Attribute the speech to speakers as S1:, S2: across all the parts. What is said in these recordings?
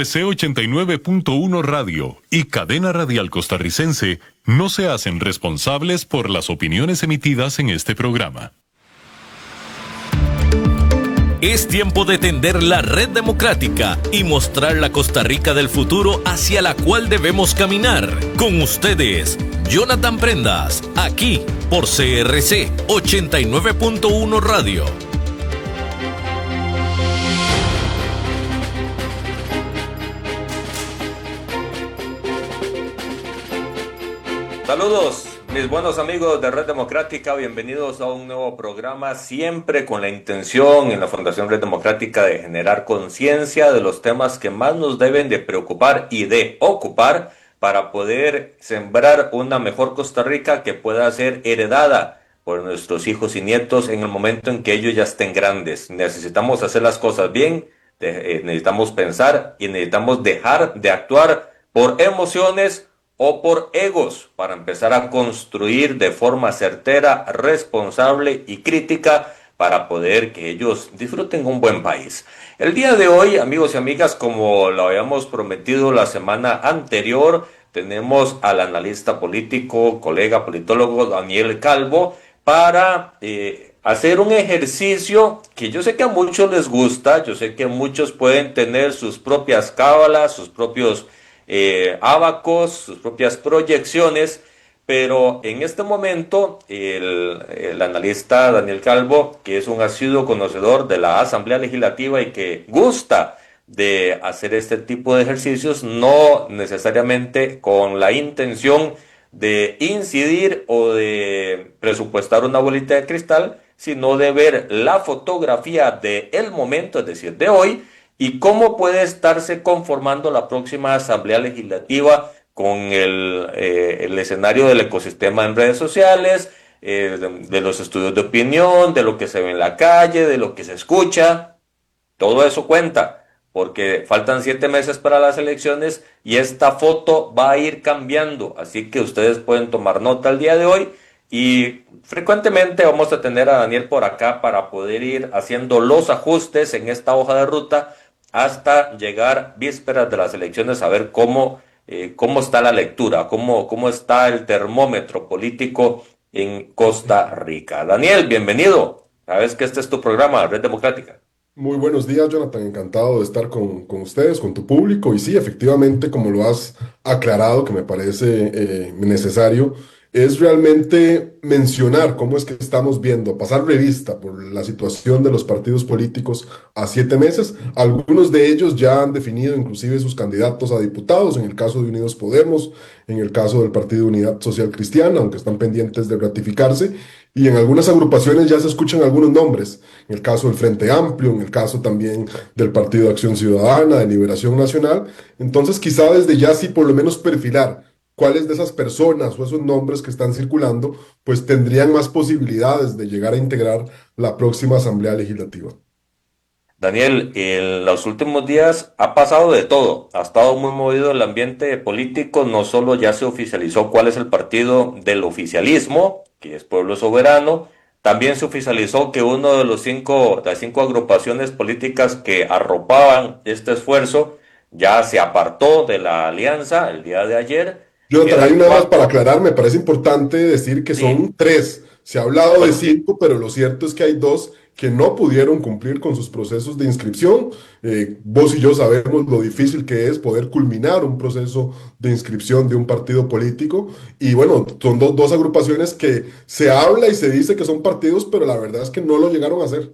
S1: CRC 89.1 Radio y Cadena Radial Costarricense no se hacen responsables por las opiniones emitidas en este programa.
S2: Es tiempo de tender la red democrática y mostrar la Costa Rica del futuro hacia la cual debemos caminar. Con ustedes, Jonathan Prendas, aquí por CRC 89.1 Radio.
S3: Saludos, mis buenos amigos de Red Democrática, bienvenidos a un nuevo programa, siempre con la intención en la Fundación Red Democrática de generar conciencia de los temas que más nos deben de preocupar y de ocupar para poder sembrar una mejor Costa Rica que pueda ser heredada por nuestros hijos y nietos en el momento en que ellos ya estén grandes. Necesitamos hacer las cosas bien, necesitamos pensar y necesitamos dejar de actuar por emociones o por egos para empezar a construir de forma certera, responsable y crítica para poder que ellos disfruten un buen país. El día de hoy, amigos y amigas, como lo habíamos prometido la semana anterior, tenemos al analista político, colega politólogo Daniel Calvo para hacer un ejercicio que yo sé que a muchos les gusta, yo sé que muchos pueden tener sus propias cábalas, sus propios ábacos, sus propias proyecciones, pero en este momento el analista Daniel Calvo, que es un asiduo conocedor de la Asamblea Legislativa y que gusta de hacer este tipo de ejercicios, no necesariamente con la intención de incidir o de presupuestar una bolita de cristal, sino de ver la fotografía del momento, es decir, de hoy, y cómo puede estarse conformando la próxima Asamblea Legislativa con el escenario del ecosistema en redes sociales, de los estudios de opinión, de lo que se ve en la calle, de lo que se escucha. Todo eso cuenta, porque faltan 7 meses para las elecciones y esta foto va a ir cambiando. Así que ustedes pueden tomar nota el día de hoy y frecuentemente vamos a tener a Daniel por acá para poder ir haciendo los ajustes en esta hoja de ruta hasta llegar vísperas de las elecciones a ver cómo está la lectura, cómo está el termómetro político en Costa Rica. Daniel, bienvenido. Sabes que este es tu programa, Red Democrática.
S4: Muy buenos días, Jonathan. Encantado de estar con ustedes, con tu público. Y sí, efectivamente, como lo has aclarado, que me parece necesario, es realmente mencionar cómo es que estamos viendo, pasar revista por la situación de los partidos políticos a 7 meses. Algunos de ellos ya han definido inclusive sus candidatos a diputados, en el caso de Unidos Podemos, en el caso del Partido Unidad Social Cristiana, aunque están pendientes de ratificarse, y en algunas agrupaciones ya se escuchan algunos nombres, en el caso del Frente Amplio, en el caso también del Partido de Acción Ciudadana, de Liberación Nacional. Entonces quizá desde ya sí por lo menos perfilar cuáles de esas personas o esos nombres que están circulando, pues tendrían más posibilidades de llegar a integrar la próxima Asamblea Legislativa.
S3: Daniel, en los últimos días ha pasado de todo, ha estado muy movido el ambiente político, no solo ya se oficializó cuál es el partido del oficialismo, que es Pueblo Soberano, también se oficializó que uno de las 5 agrupaciones políticas que arropaban este esfuerzo ya se apartó de la alianza el día de ayer.
S4: Jonathan, hay nada más para aclarar, me parece importante decir que son 3. Se ha hablado de 5, pero lo cierto es que hay 2 que no pudieron cumplir con sus procesos de inscripción. Vos y yo sabemos lo difícil que es poder culminar un proceso de inscripción de un partido político. Y bueno, son dos agrupaciones que se habla y se dice que son partidos, pero la verdad es que no lo llegaron a hacer.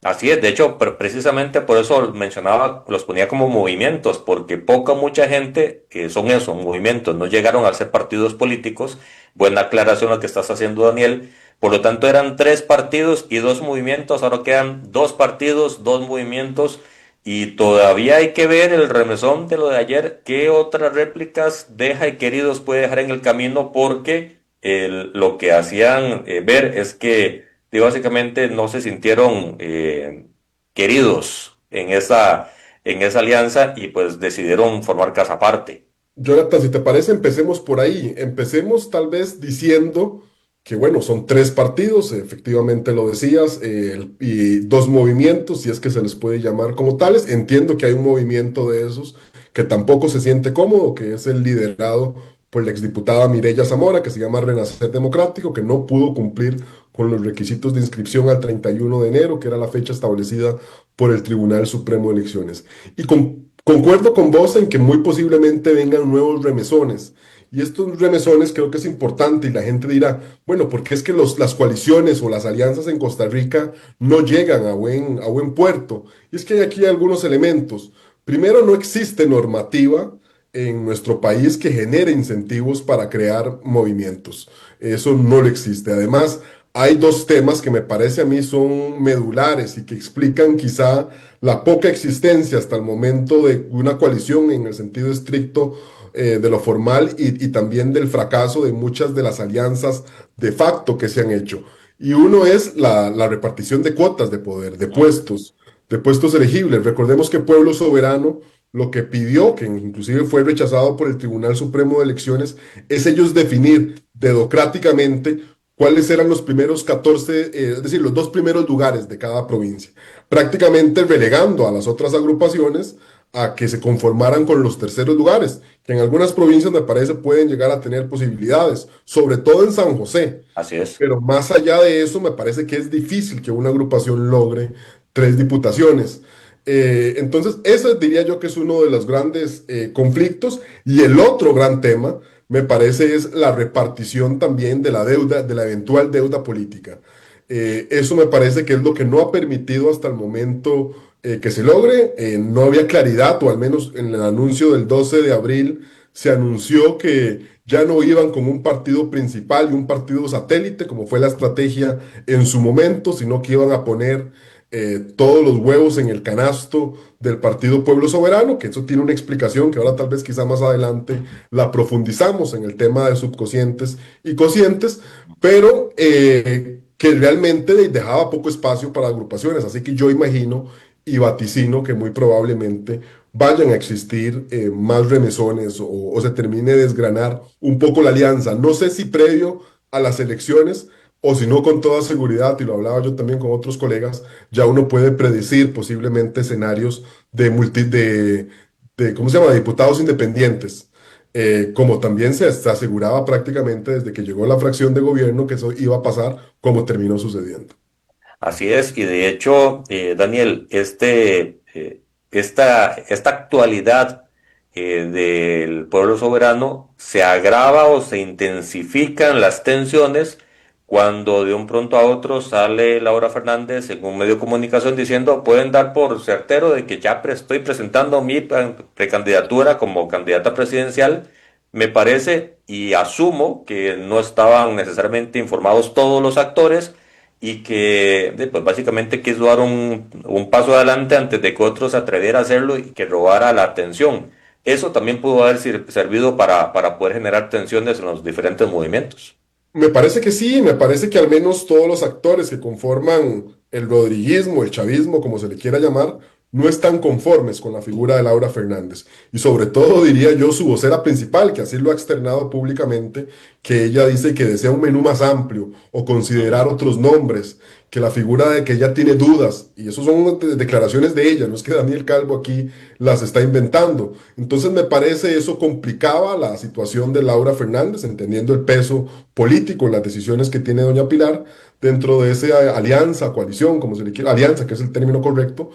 S3: Así es, de hecho, precisamente por eso mencionaba, los ponía como movimientos, porque mucha gente que son esos movimientos, no llegaron a ser partidos políticos. Buena aclaración lo que estás haciendo, Daniel. Por lo tanto, eran 3 partidos y 2 movimientos, ahora quedan 2 partidos, 2 movimientos, y todavía hay que ver el remesón de lo de ayer, qué otras réplicas deja y queridos puede dejar en el camino, porque lo que hacían ver es que básicamente no se sintieron queridos en esa alianza y pues decidieron formar casa aparte.
S4: Jonathan, si te parece, empecemos por ahí. Empecemos tal vez diciendo que bueno, son 3 partidos, efectivamente lo decías, y 2 movimientos, si es que se les puede llamar como tales. Entiendo que hay un movimiento de esos que tampoco se siente cómodo, que es el liderado por la exdiputada Mireya Zamora, que se llama Renacer Democrático, que no pudo cumplir con los requisitos de inscripción al 31 de enero, que era la fecha establecida por el Tribunal Supremo de Elecciones. Y concuerdo con vos en que muy posiblemente vengan nuevos remesones. Y estos remesones creo que es importante y la gente dirá, bueno, ¿por qué es que las coaliciones o las alianzas en Costa Rica no llegan a buen puerto? Y es que hay aquí algunos elementos. Primero, no existe normativa en nuestro país que genere incentivos para crear movimientos. Eso no lo existe. Además, hay dos temas que me parece a mí son medulares y que explican quizá la poca existencia hasta el momento de una coalición en el sentido estricto de lo formal y también del fracaso de muchas de las alianzas de facto que se han hecho. Y uno es la repartición de cuotas de poder, de puestos elegibles. Recordemos que Pueblo Soberano lo que pidió, que inclusive fue rechazado por el Tribunal Supremo de Elecciones, es ellos definir democráticamente cuáles eran los primeros 14, es decir, los dos primeros lugares de cada provincia, prácticamente relegando a las otras agrupaciones a que se conformaran con los terceros lugares, que en algunas provincias me parece pueden llegar a tener posibilidades, sobre todo en San José.
S3: Así es.
S4: Pero más allá de eso, me parece que es difícil que una agrupación logre 3 diputaciones. Entonces, ese diría yo que es uno de los grandes conflictos. Y el otro gran tema, me parece, es la repartición también de la deuda, de la eventual deuda política. Eso me parece que es lo que no ha permitido hasta el momento que se logre. No había claridad, o al menos en el anuncio del 12 de abril se anunció que ya no iban con un partido principal y un partido satélite, como fue la estrategia en su momento, sino que iban a poner todos los huevos en el canasto del Partido Pueblo Soberano, que eso tiene una explicación que ahora tal vez quizá más adelante la profundizamos en el tema de subconscientes y conscientes, pero que realmente dejaba poco espacio para agrupaciones. Así que yo imagino y vaticino que muy probablemente vayan a existir más remesones o se termine de desgranar un poco la alianza. No sé si previo a las elecciones o si no con toda seguridad, y lo hablaba yo también con otros colegas, ya uno puede predecir posiblemente escenarios ¿cómo se llama?, de diputados independientes. Como también se aseguraba prácticamente desde que llegó la fracción de gobierno que eso iba a pasar, como terminó sucediendo.
S3: Así es, y de hecho, Daniel, esta actualidad del pueblo soberano se agrava o se intensifican las tensiones cuando de un pronto a otro sale Laura Fernández en un medio de comunicación diciendo pueden dar por certero de que ya estoy presentando mi precandidatura como candidata presidencial. Me parece y asumo que no estaban necesariamente informados todos los actores y que pues básicamente quiso dar un paso adelante antes de que otros se atreviera a hacerlo y que robara la atención. Eso también pudo haber servido para poder generar tensiones en los diferentes movimientos.
S4: Me parece que sí, me parece que al menos todos los actores que conforman el rodriguismo, el chavismo, como se le quiera llamar, no están conformes con la figura de Laura Fernández. Y sobre todo, diría yo, su vocera principal, que así lo ha externado públicamente, que ella dice que desea un menú más amplio o considerar otros nombres, que la figura de que ella tiene dudas, y eso son declaraciones de ella, no es que Daniel Calvo aquí las está inventando. Entonces me parece eso complicaba la situación de Laura Fernández, entendiendo el peso político en las decisiones que tiene doña Pilar dentro de esa alianza, coalición, como se le quiera, alianza, que es el término correcto,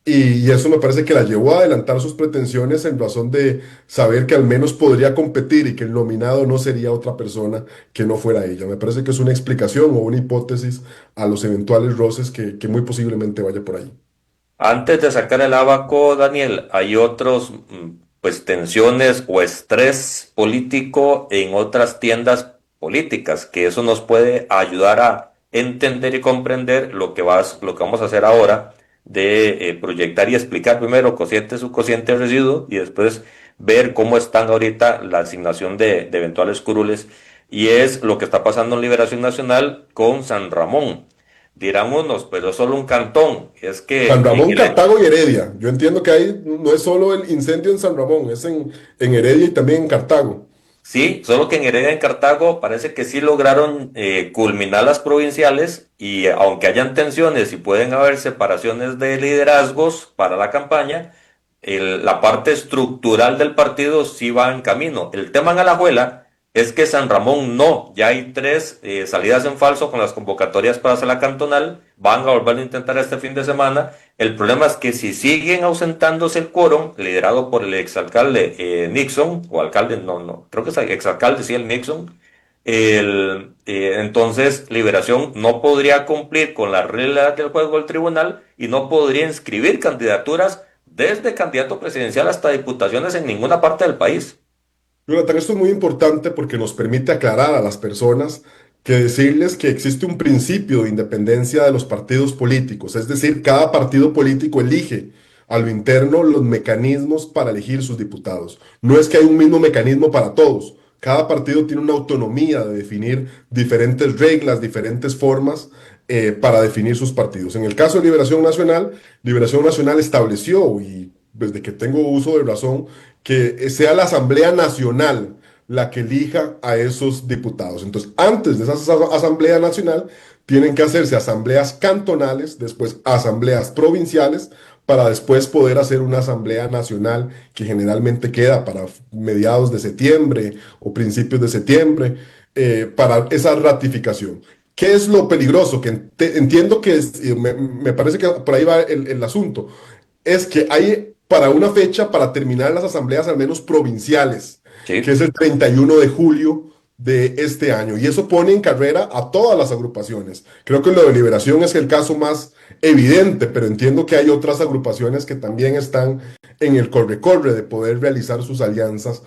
S4: y eso me parece que la llevó a adelantar sus pretensiones en razón de saber que al menos podría competir y que el nominado no sería otra persona que no fuera ella. Me parece que es una explicación o una hipótesis a los eventuales roces que muy posiblemente vaya por ahí.
S3: Antes de sacar el abaco, Daniel, hay otros, pues, tensiones o estrés político en otras tiendas políticas, que eso nos puede ayudar a entender y comprender lo que vamos a hacer ahora de proyectar y explicar primero cociente, subcociente, residuo y después ver cómo están ahorita la asignación de eventuales curules y es lo que está pasando en Liberación Nacional con San Ramón. Dirán unos, pero es solo un cantón. Es que
S4: San Ramón, Cartago y Heredia. Yo entiendo que ahí no es solo el incendio en San Ramón, es en Heredia y también en Cartago.
S3: sí, solo que en Heredia, en Cartago, parece que sí lograron culminar las provinciales y aunque hayan tensiones y pueden haber separaciones de liderazgos para la campaña, la parte estructural del partido sí va en camino. El tema en Alajuela es que San Ramón no, ya hay 3 salidas en falso con las convocatorias para hacer la cantonal, van a volver a intentar este fin de semana. El problema es que si siguen ausentándose el quórum, liderado por el exalcalde Nixon, o alcalde, no, creo que es el exalcalde, sí, el Nixon, entonces Liberación no podría cumplir con las reglas del juego del tribunal y no podría inscribir candidaturas desde candidato presidencial hasta diputaciones en ninguna parte del país.
S4: Jonathan, esto es muy importante porque nos permite aclarar a las personas que decirles que existe un principio de independencia de los partidos políticos, es decir, cada partido político elige a lo interno los mecanismos para elegir sus diputados. No es que hay un mismo mecanismo para todos. Cada partido tiene una autonomía de definir diferentes reglas, diferentes formas para definir sus partidos. En el caso de Liberación Nacional estableció, y desde que tengo uso de razón, que sea la Asamblea Nacional la que elija a esos diputados. Entonces, antes de esa Asamblea Nacional, tienen que hacerse asambleas cantonales, después asambleas provinciales, para después poder hacer una Asamblea Nacional que generalmente queda para mediados de septiembre o principios de septiembre, para esa ratificación. ¿Qué es lo peligroso? Que entiendo que me parece que por ahí va el asunto. Es que hay para una fecha para terminar las asambleas al menos provinciales, que
S3: Sí.
S4: es el 31 de julio de este año. Y eso pone en carrera a todas las agrupaciones. Creo que lo de Liberación es el caso más evidente, pero entiendo que hay otras agrupaciones que también están en el corre-corre de poder realizar sus alianzas,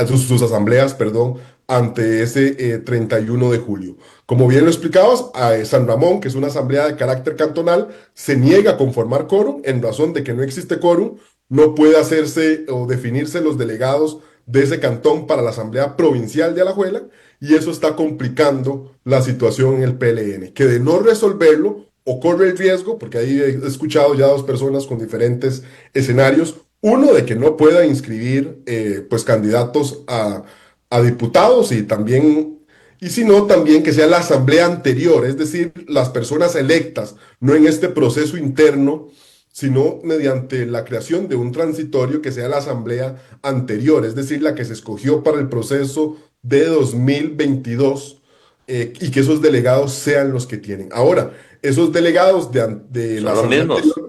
S4: sus asambleas, perdón, ante ese 31 de julio. Como bien lo explicabas, a San Ramón, que es una asamblea de carácter cantonal, se niega a conformar quórum en razón de que no existe quórum, no puede hacerse o definirse los delegados de ese cantón para la asamblea provincial de Alajuela, y eso está complicando la situación en el PLN, que de no resolverlo o corre el riesgo, porque ahí he escuchado ya 2 personas con diferentes escenarios, uno de que no pueda inscribir pues candidatos a diputados y también, y si no, también que sea la asamblea anterior, es decir, las personas electas, no en este proceso interno, sino mediante la creación de un transitorio que sea la asamblea anterior, es decir, la que se escogió para el proceso de 2022, y que esos delegados sean los que tienen. Ahora, esos delegados de la
S3: Son los
S4: asamblea
S3: mismos.
S4: anterior,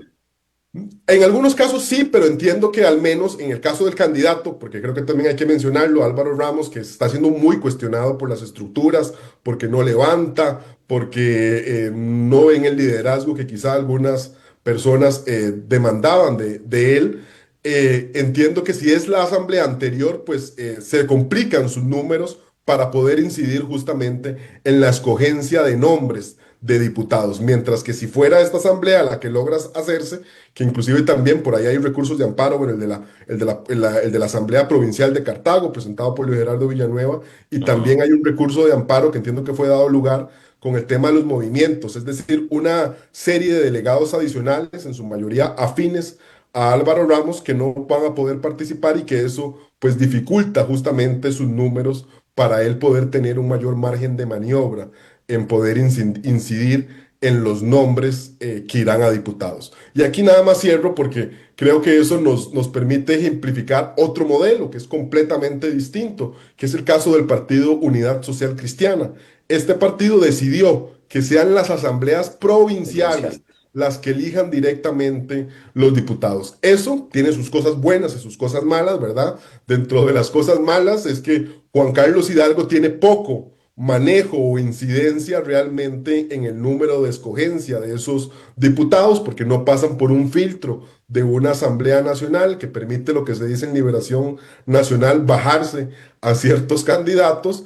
S4: en algunos casos sí, pero entiendo que al menos en el caso del candidato, porque creo que también hay que mencionarlo, Álvaro Ramos, que está siendo muy cuestionado por las estructuras, porque no levanta, porque no ven el liderazgo que quizá algunas personas demandaban de él. Entiendo que si es la asamblea anterior, pues se complican sus números para poder incidir justamente en la escogencia de nombres de diputados, mientras que si fuera esta asamblea la que logras hacerse, que inclusive también por ahí hay recursos de amparo, bueno, el de la Asamblea Provincial de Cartago, presentado por Luis Gerardo Villanueva, y
S3: Ujú.
S4: también hay un recurso de amparo que entiendo que fue dado lugar con el tema de los movimientos, es decir, una serie de delegados adicionales, en su mayoría afines a Álvaro Ramos, que no van a poder participar y que eso pues dificulta justamente sus números para él poder tener un mayor margen de maniobra en poder incidir en los nombres que irán a diputados. Y aquí nada más cierro porque creo que eso nos permite ejemplificar otro modelo que es completamente distinto, que es el caso del Partido Unidad Social Cristiana. Este partido decidió que sean las asambleas provinciales
S3: Provincial.
S4: las que elijan directamente los diputados. Eso tiene sus cosas buenas y sus cosas malas, ¿verdad? Dentro de las cosas malas es que Juan Carlos Hidalgo tiene poco manejo o incidencia realmente en el número de escogencia de esos diputados, porque no pasan por un filtro de una Asamblea Nacional que permite lo que se dice en Liberación Nacional, bajarse a ciertos candidatos.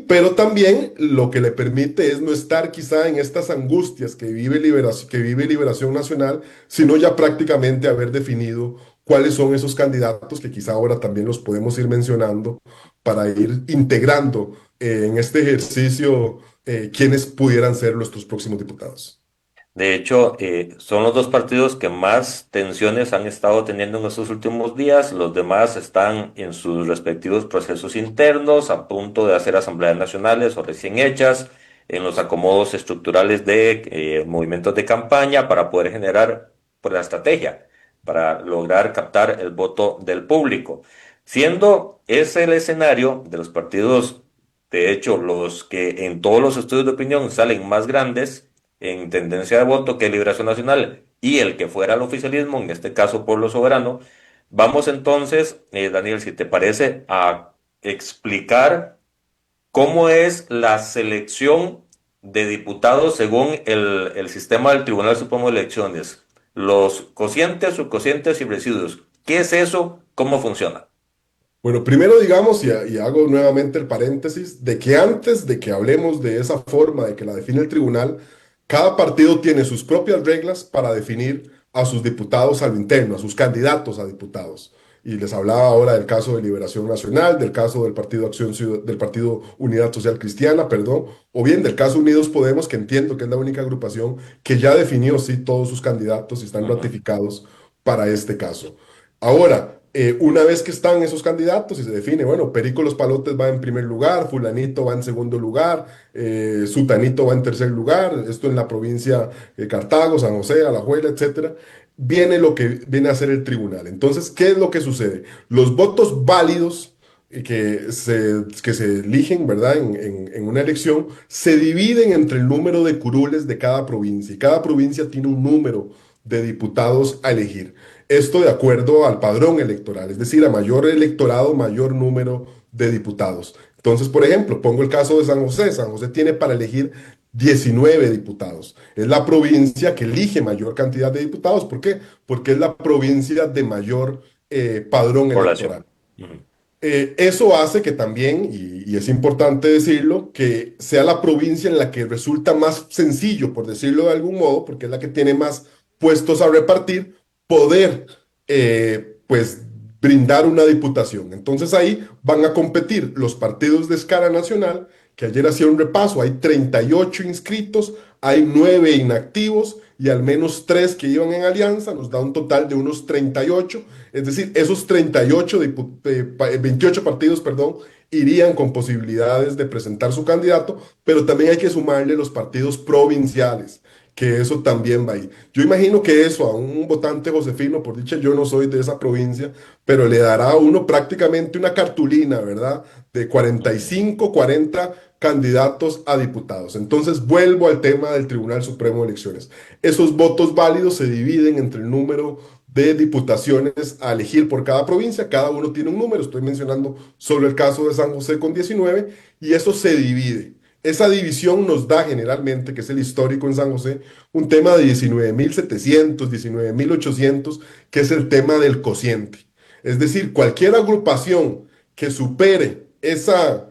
S4: Pero también lo que le permite es no estar quizá en estas angustias que vive Liberación Nacional, sino ya prácticamente haber definido cuáles son esos candidatos que quizá ahora también los podemos ir mencionando para ir integrando en este ejercicio quiénes pudieran ser nuestros próximos diputados.
S3: De hecho, son los 2 partidos que más tensiones han estado teniendo en estos últimos días. Los demás están en sus respectivos procesos internos, a punto de hacer asambleas nacionales o recién hechas, en los acomodos estructurales de movimientos de campaña para poder generar pues, la estrategia. para lograr captar el voto del público, siendo ese el escenario de los partidos, de hecho, los que en todos los estudios de opinión salen más grandes en tendencia de voto que Liberación Nacional y el que fuera el oficialismo, en este caso Pueblo Soberano. Vamos entonces, Daniel, si te parece, a explicar cómo es la selección de diputados según el sistema del Tribunal Supremo de Elecciones. Los cocientes, subcocientes y residuos. ¿Qué es eso? ¿Cómo funciona?
S4: Bueno, primero digamos, y hago nuevamente el paréntesis, de que antes de que hablemos de esa forma de que la define el tribunal, cada partido tiene sus propias reglas para definir a sus diputados a lo interno, a sus candidatos a diputados. Y les hablaba ahora del caso de Liberación Nacional, del caso del Partido del Partido Unidad Social Cristiana, perdón, o bien del caso Unidos Podemos, que entiendo que es la única agrupación que ya definió sí todos sus candidatos y están
S3: Ujú.
S4: ratificados para este caso. Ahora, una vez que están esos candidatos y se define, bueno, Perico Los Palotes va en primer lugar, Fulanito va en segundo lugar, Sutanito va en tercer lugar, esto en la provincia de Cartago, San José, Alajuela, etcétera, viene lo que viene a ser el tribunal. Entonces, ¿qué es lo que sucede? Los votos válidos que se eligen, ¿verdad? En una elección, se dividen entre el número de curules de cada provincia y cada provincia tiene un número de diputados a elegir. Esto de acuerdo al padrón electoral, es decir, a mayor electorado, mayor número de diputados. Entonces, por ejemplo, pongo el caso de San José. San José tiene para elegir 19 diputados. Es la provincia que elige mayor cantidad de diputados. ¿Por qué? Porque es la provincia de mayor padrón
S3: Población.
S4: electoral.
S3: Ujú.
S4: Eso hace que también, y es importante decirlo, que sea la provincia en la que resulta más sencillo, por decirlo de algún modo, porque es la que tiene más puestos a repartir, poder, pues, brindar una diputación. Entonces ahí van a competir los partidos de escala nacional, que ayer hacía un repaso, hay 38 inscritos, hay 9 inactivos y al menos 3 que iban en alianza, nos da un total de unos 38. Es decir, esos 28 partidos, perdón, irían con posibilidades de presentar su candidato, pero también hay que sumarle los partidos provinciales, que eso también va ahí. Yo imagino que eso a un votante josefino, por dicha yo no soy de esa provincia, pero le dará a uno prácticamente una cartulina, ¿verdad? De 45, 40 candidatos a diputados. Entonces vuelvo al tema del Tribunal Supremo de Elecciones. Esos votos válidos se dividen entre el número de diputaciones a elegir por cada provincia. Cada uno tiene un número. Estoy mencionando solo el caso de San José con 19 y eso se divide. Esa división nos da generalmente, que es el histórico en San José, un tema de 19.700, 19.800, que es el tema del cociente. Es decir, cualquier agrupación que supere esa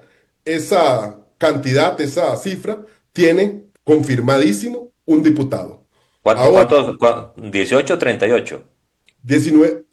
S4: cantidad, esa cifra, tiene confirmadísimo un diputado. Ahora,
S3: ¿Cuántos? 18, 38.
S4: 19,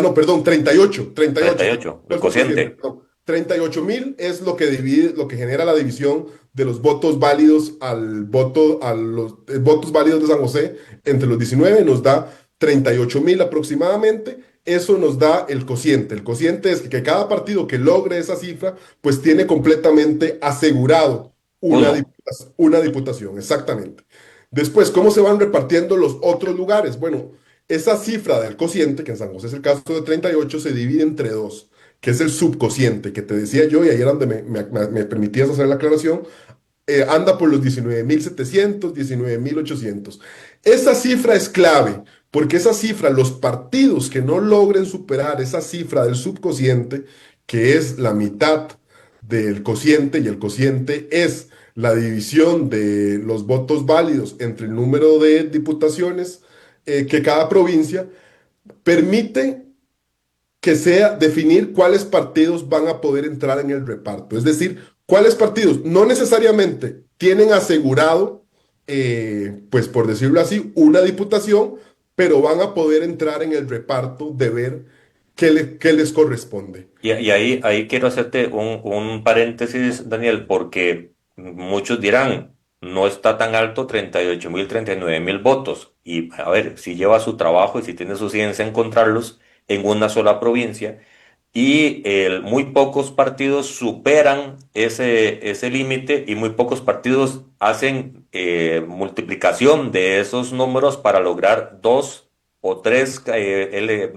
S4: no, perdón, 38, 38, estoy
S3: 38, el
S4: puesto cociente,
S3: cociente.
S4: perdón. 38.000 es lo que divide, lo que genera la división de los votos válidos a los votos válidos de San José entre los 19 nos da 38.000 aproximadamente. Eso nos da el cociente. El cociente es que cada partido que logre esa cifra, pues tiene completamente asegurado
S3: Uno.
S4: una diputación, exactamente. Después, ¿cómo se van repartiendo los otros lugares? Bueno, esa cifra del cociente, que en San José es el caso de 38, se divide entre dos, que es el subcociente, que te decía yo, y ahí era donde me permitías hacer la aclaración, anda por los 19.700, 19.800. Esa cifra es clave, porque esa cifra, los partidos que no logren superar esa cifra del subcociente, que es la mitad del cociente, y el cociente es la división de los votos válidos entre el número de diputaciones que cada provincia, permite que sea definir cuáles partidos van a poder entrar en el reparto. Es decir, cuáles partidos no necesariamente tienen asegurado, pues por decirlo así, una diputación, pero van a poder entrar en el reparto de ver qué les corresponde.
S3: Y ahí quiero hacerte un paréntesis, Daniel, porque muchos dirán, no está tan alto 38.000, 39.000 votos. Y a ver, si lleva su trabajo y si tiene su ciencia encontrarlos en una sola provincia, y muy pocos partidos superan ese límite y muy pocos partidos hacen multiplicación de esos números para lograr dos o 3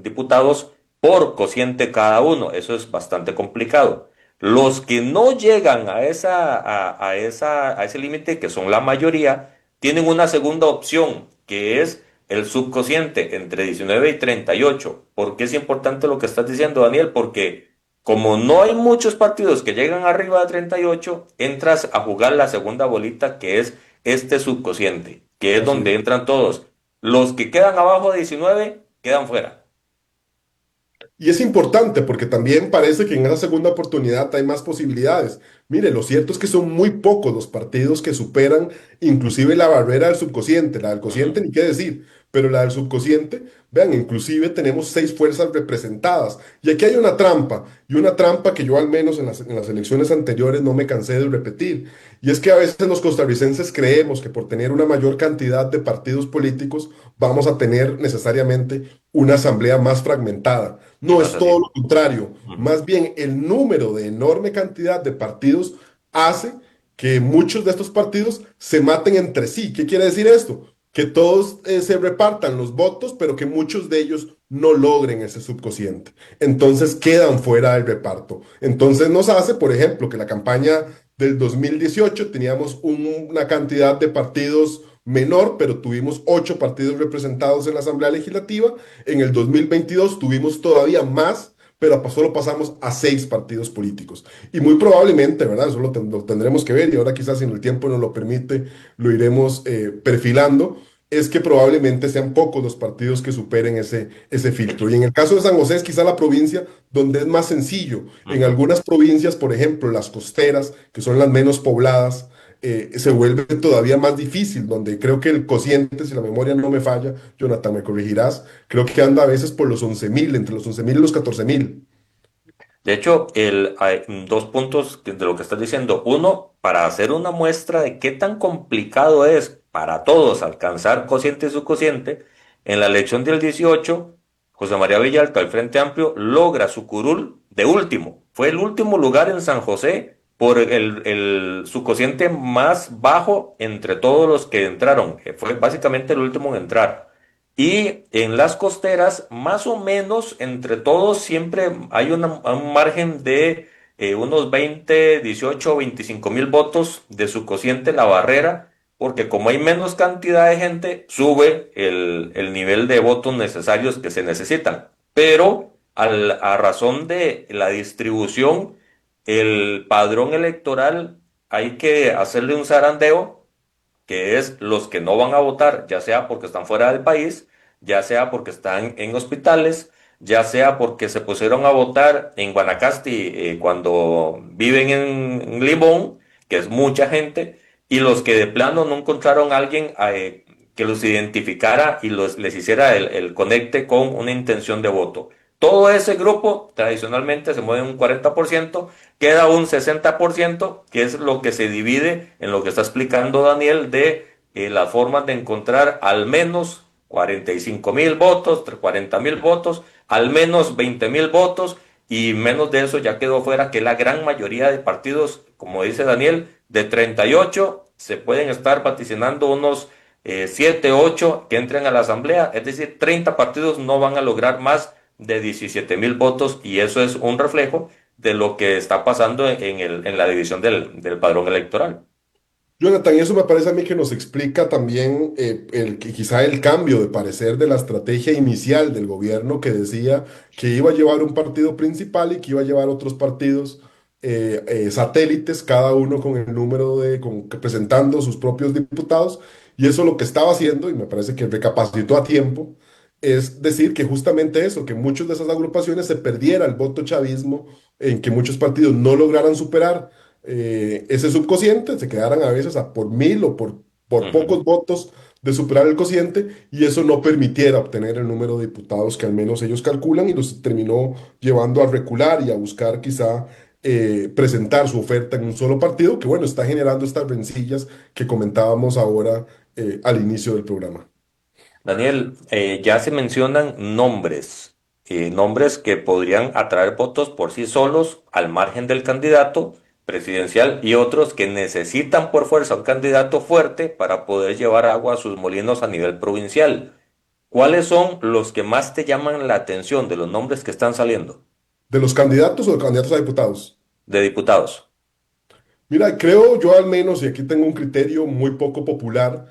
S3: diputados por cociente cada uno. Eso es bastante complicado. Los que no llegan a ese límite, que son la mayoría, tienen una segunda opción, que es el subcociente entre 19 y 38. ¿Por qué es importante lo que estás diciendo, Daniel? Porque como no hay muchos partidos que llegan arriba de 38, entras a jugar la segunda bolita, que es este subcociente, que es
S4: Así
S3: donde
S4: es.
S3: entran todos. Los que quedan abajo de 19 quedan fuera.
S4: Y es importante porque también parece que en esa segunda oportunidad hay más posibilidades. Mire, lo cierto es que son muy pocos los partidos que superan inclusive la barrera del subcociente. La del cociente
S3: Ujú.
S4: ni qué decir, pero la del subcociente, vean, inclusive tenemos 6 fuerzas representadas. Y aquí hay y una trampa que yo al menos en las elecciones anteriores no me cansé de repetir. Y es que a veces los costarricenses creemos que por tener una mayor cantidad de partidos políticos vamos a tener necesariamente una asamblea más fragmentada.
S3: Y
S4: No,
S3: no es
S4: es todo
S3: así.
S4: lo contrario.
S3: Ujú.
S4: Más bien, el número de enorme cantidad de partidos hace que muchos de estos partidos se maten entre sí. ¿Qué quiere decir esto? Que todos se repartan los votos, pero que muchos de ellos no logren ese subcociente. Entonces quedan fuera del reparto. Entonces nos hace, por ejemplo, que la campaña del 2018 teníamos una cantidad de partidos menor, pero tuvimos 8 partidos representados en la Asamblea Legislativa. En el 2022 tuvimos todavía más, pero solo pasamos a 6 partidos políticos. Y muy probablemente, ¿verdad? Eso lo tendremos que ver y ahora quizás si el tiempo nos lo permite, lo iremos perfilando. Es que probablemente sean pocos los partidos que superen ese filtro. Y en el caso de San José es quizá la provincia donde es más sencillo. En
S3: Ujú.
S4: algunas provincias, por ejemplo, las costeras, que son las menos pobladas, se vuelve todavía más difícil, donde creo que el cociente, si la memoria no me falla, Jonathan, me corregirás, creo que anda a veces por los 11.000, entre los 11.000 y los 14.000.
S3: De hecho, hay 2 puntos de lo que estás diciendo. Uno, para hacer una muestra de qué tan complicado es para todos alcanzar cociente y subcociente, en la elección del 18, José María Villalta, del Frente Amplio, logra su curul de último. Fue el último lugar en San José por el subcociente más bajo entre todos los que entraron. Fue básicamente el último en entrar. Y en las costeras, más o menos, entre todos, siempre hay un margen de unos 20, 18, 25 mil votos de su cociente, la barrera, porque como hay menos cantidad de gente, sube el nivel de votos necesarios que se necesitan. Pero a razón de la distribución, el padrón electoral hay que hacerle un zarandeo, que es los que no van a votar, ya sea porque están fuera del país, ya sea porque están en hospitales, ya sea porque se pusieron a votar en Guanacaste cuando viven en Limón, que es mucha gente, y los que de plano no encontraron a alguien que los identificara y les hiciera el conecte con una intención de voto. Todo ese grupo tradicionalmente se mueve un 40%, queda un 60%, que es lo que se divide en lo que está explicando Daniel de las formas de encontrar al menos 45.000 votos, 40.000 votos, al menos 20.000 votos, y menos de eso ya quedó fuera, que la gran mayoría de partidos, como dice Daniel, de 38 se pueden estar vaticinando unos 7, 8 que entren a la asamblea, es decir, 30 partidos no van a lograr más de 17.000 votos, y eso es un reflejo de lo que está pasando en la división del padrón electoral.
S4: Jonathan, y eso me parece a mí que nos explica también que quizá el cambio de parecer de la estrategia inicial del gobierno que decía que iba a llevar un partido principal y que iba a llevar otros partidos satélites, cada uno con el número presentando sus propios diputados. Y eso lo que estaba haciendo, y me parece que recapacitó a tiempo, es decir que justamente eso, que muchas de esas agrupaciones se perdiera el voto chavismo, en que muchos partidos no lograran superar ese subcociente, se quedaran a veces a por 1.000 o por
S3: Ujú.
S4: pocos votos de superar el cociente y eso no permitiera obtener el número de diputados que al menos ellos calculan y los terminó llevando a recular y a buscar quizá presentar su oferta en un solo partido, que bueno, está generando estas rencillas que comentábamos ahora al inicio del programa.
S3: Daniel, ya se mencionan nombres que podrían atraer votos por sí solos al margen del candidato presidencial, y otros que necesitan por fuerza un candidato fuerte para poder llevar agua a sus molinos a nivel provincial. ¿Cuáles son los que más te llaman la atención de los nombres que están saliendo
S4: ¿De los candidatos o de candidatos a diputados?
S3: de diputados?
S4: Mira, creo yo al menos, y aquí tengo un criterio muy poco popular,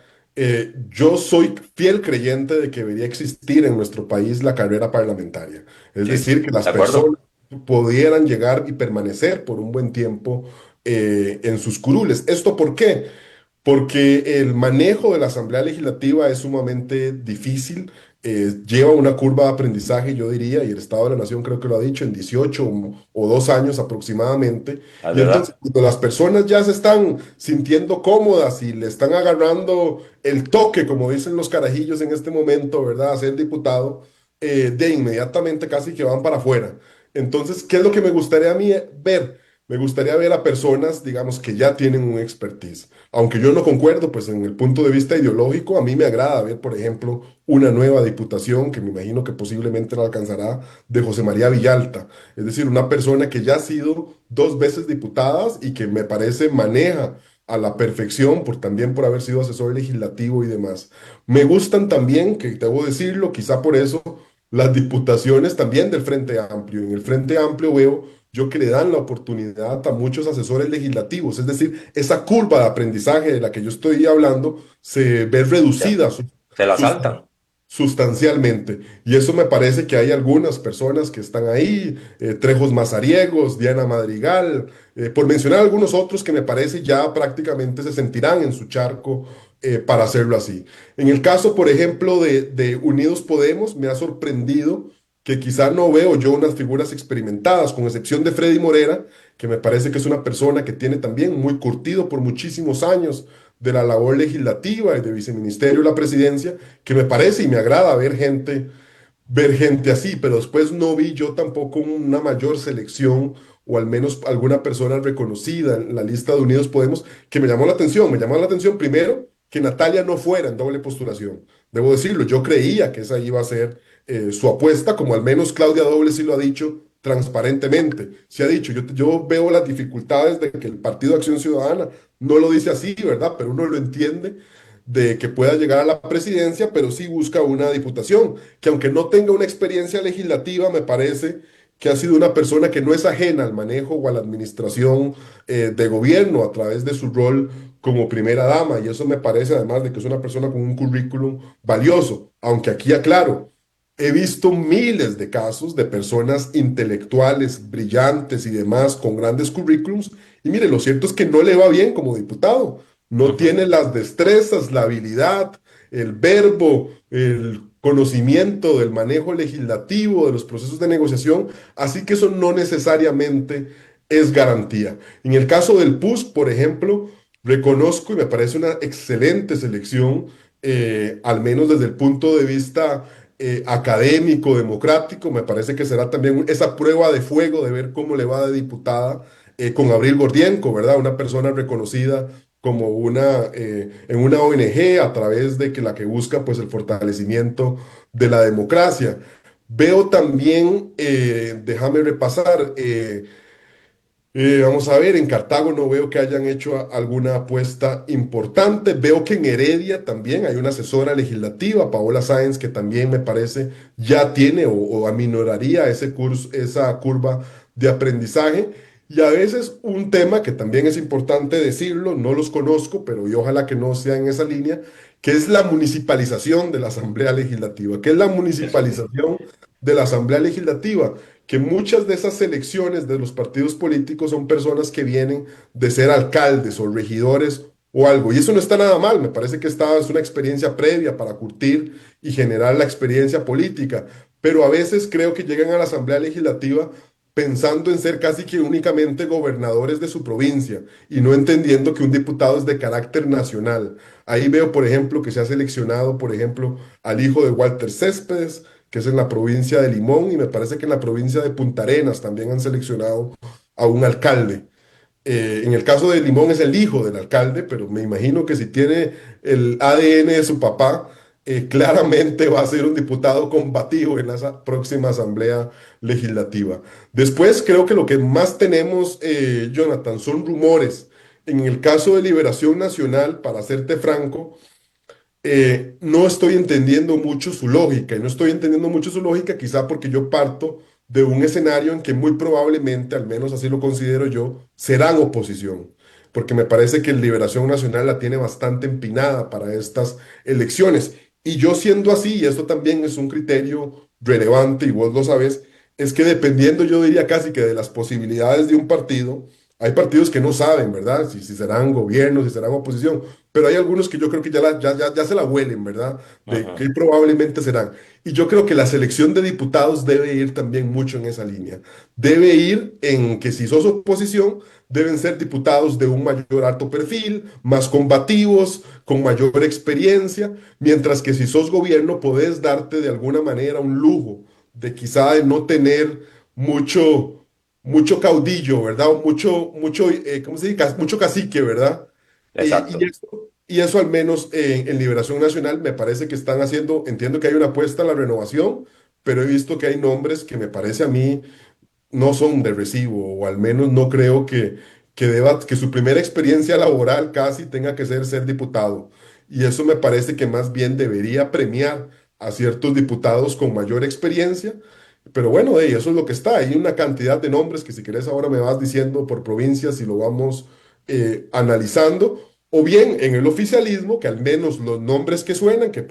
S4: yo soy fiel creyente de que debería existir en nuestro país la carrera parlamentaria. Es
S3: Sí,
S4: decir, que las
S3: ¿de acuerdo?
S4: personas pudieran llegar y permanecer por un buen tiempo en sus curules. ¿Esto por qué? Porque el manejo de la Asamblea Legislativa es sumamente difícil, lleva una curva de aprendizaje, yo diría, y el Estado de la Nación creo que lo ha dicho, en 18 o 2 años aproximadamente.
S3: ¿Es
S4: Y entonces,
S3: verdad?
S4: cuando las personas ya se están sintiendo cómodas y le están agarrando el toque, como dicen los carajillos en este momento, ¿verdad? A ser diputado, de inmediatamente casi que van para afuera. Entonces, ¿qué es lo que me gustaría a mí ver? Me gustaría ver a personas, digamos, que ya tienen un expertise. Aunque yo no concuerdo, pues en el punto de vista ideológico, a mí me agrada ver, por ejemplo, una nueva diputación, que me imagino que posiblemente la alcanzará, de José María Villalta. Es decir, una persona que ya ha sido 2 veces diputada y que me parece maneja a la perfección, también por haber sido asesor legislativo y demás. Me gustan también, que debo decirlo, quizá por eso, las diputaciones también del Frente Amplio. En el Frente Amplio veo yo que le dan la oportunidad a muchos asesores legislativos, es decir, esa curva de aprendizaje de la que yo estoy hablando se ve
S3: Ya,
S4: reducida
S3: se la
S4: sus-
S3: saltan.
S4: sustancialmente. Y eso me parece que hay algunas personas que están ahí, Trejos Mazariegos, Diana Madrigal, por mencionar algunos otros que me parece ya prácticamente se sentirán en su charco para hacerlo así. En el caso, por ejemplo, de Unidos Podemos, me ha sorprendido que quizá no veo yo unas figuras experimentadas, con excepción de Freddy Morera, que me parece que es una persona que tiene también muy curtido por muchísimos años de la labor legislativa y de viceministerio de la presidencia, que me parece y me agrada ver gente así, pero después no vi yo tampoco una mayor selección o al menos alguna persona reconocida en la lista de Unidos Podemos que me llamó la atención. Me llamó la atención primero que Natalia no fuera en doble postulación. Debo decirlo, yo creía que esa iba a ser su apuesta, como al menos Claudia Doble sí lo ha dicho transparentemente. Se ha dicho, yo veo las dificultades de que el Partido Acción Ciudadana no lo dice así, ¿verdad? Pero uno lo entiende de que pueda llegar a la presidencia, pero sí busca una diputación, que aunque no tenga una experiencia legislativa, me parece que ha sido una persona que no es ajena al manejo o a la administración de gobierno a través de su rol como primera dama, y eso me parece además de que es una persona con un currículum valioso, aunque aquí aclaro, he visto miles de casos de personas intelectuales, brillantes y demás con grandes currículums, y mire, lo cierto es que no le va bien como diputado. No
S3: Ujú.
S4: tiene las destrezas, la habilidad, el verbo, el conocimiento del manejo legislativo, de los procesos de negociación, así que eso no necesariamente es garantía. En el caso del PUS, por ejemplo, reconozco y me parece una excelente selección, al menos desde el punto de vista académico, democrático, me parece que será también esa prueba de fuego de ver cómo le va de diputada con Abril Gordienco, ¿verdad? Una persona reconocida como en una ONG a través de que la que busca pues el fortalecimiento de la democracia. Veo también, déjame repasar, vamos a ver, en Cartago no veo que hayan hecho alguna apuesta importante. Veo que en Heredia también hay una asesora legislativa, Paola Sáenz, que también me parece ya tiene o aminoraría ese curso, esa curva de aprendizaje. Y a veces un tema que también es importante decirlo, no los conozco, pero y ojalá que no sea en esa línea, que es la municipalización de la Asamblea Legislativa. ¿Qué es la
S3: Eso.
S4: municipalización de la Asamblea Legislativa? Que muchas de esas elecciones de los partidos políticos son personas que vienen de ser alcaldes o regidores o algo. Y eso no está nada mal, me parece que esta es una experiencia previa para curtir y generar la experiencia política. Pero a veces creo que llegan a la Asamblea Legislativa pensando en ser casi que únicamente gobernadores de su provincia y no entendiendo que un diputado es de carácter nacional. Ahí veo, por ejemplo, que se ha seleccionado, por ejemplo, al hijo de Walter Céspedes, que es en la provincia de Limón, y me parece que en la provincia de Punta Arenas también han seleccionado a un alcalde. En el caso de Limón es el hijo del alcalde, pero me imagino que si tiene el ADN de su papá, claramente va a ser un diputado combativo en la próxima asamblea legislativa. Después, creo que lo que más tenemos, Jonathan, son rumores. En el caso de Liberación Nacional, para serte franco, no estoy entendiendo mucho su lógica, y no estoy entendiendo mucho su lógica quizá porque yo parto de un escenario en que muy probablemente, al menos así lo considero yo, serán oposición, porque me parece que Liberación Nacional la tiene bastante empinada para estas elecciones. Y yo siendo así, y esto también es un criterio relevante, y vos lo sabés, es que dependiendo, yo diría casi que de las posibilidades de un partido, hay partidos que no saben, ¿verdad? Si serán gobiernos, si serán oposición, pero hay algunos que yo creo que ya se la huelen, ¿verdad? De que
S3: Ujú.
S4: probablemente serán. Y yo creo que la selección de diputados debe ir también mucho en esa línea. Debe ir en que si sos oposición, deben ser diputados de un mayor alto perfil, más combativos, con mayor experiencia, mientras que si sos gobierno, podés darte de alguna manera un lujo de quizá de no tener mucho caudillo, ¿verdad? O mucho, ¿cómo se dice? Mucho cacique, ¿verdad?
S3: Exacto.
S4: Y eso al menos en Liberación Nacional me parece que están haciendo, entiendo que hay una apuesta a la renovación, pero he visto que hay nombres que me parece a mí no son de recibo, o al menos no creo que su primera experiencia laboral casi tenga que ser diputado. Y eso me parece que más bien debería premiar a ciertos diputados con mayor experiencia. Pero bueno, eso es lo que está. Hay una cantidad de nombres que si querés ahora me vas diciendo por provincias y lo vamos analizando. O bien en el oficialismo, que al menos los nombres que suenan, que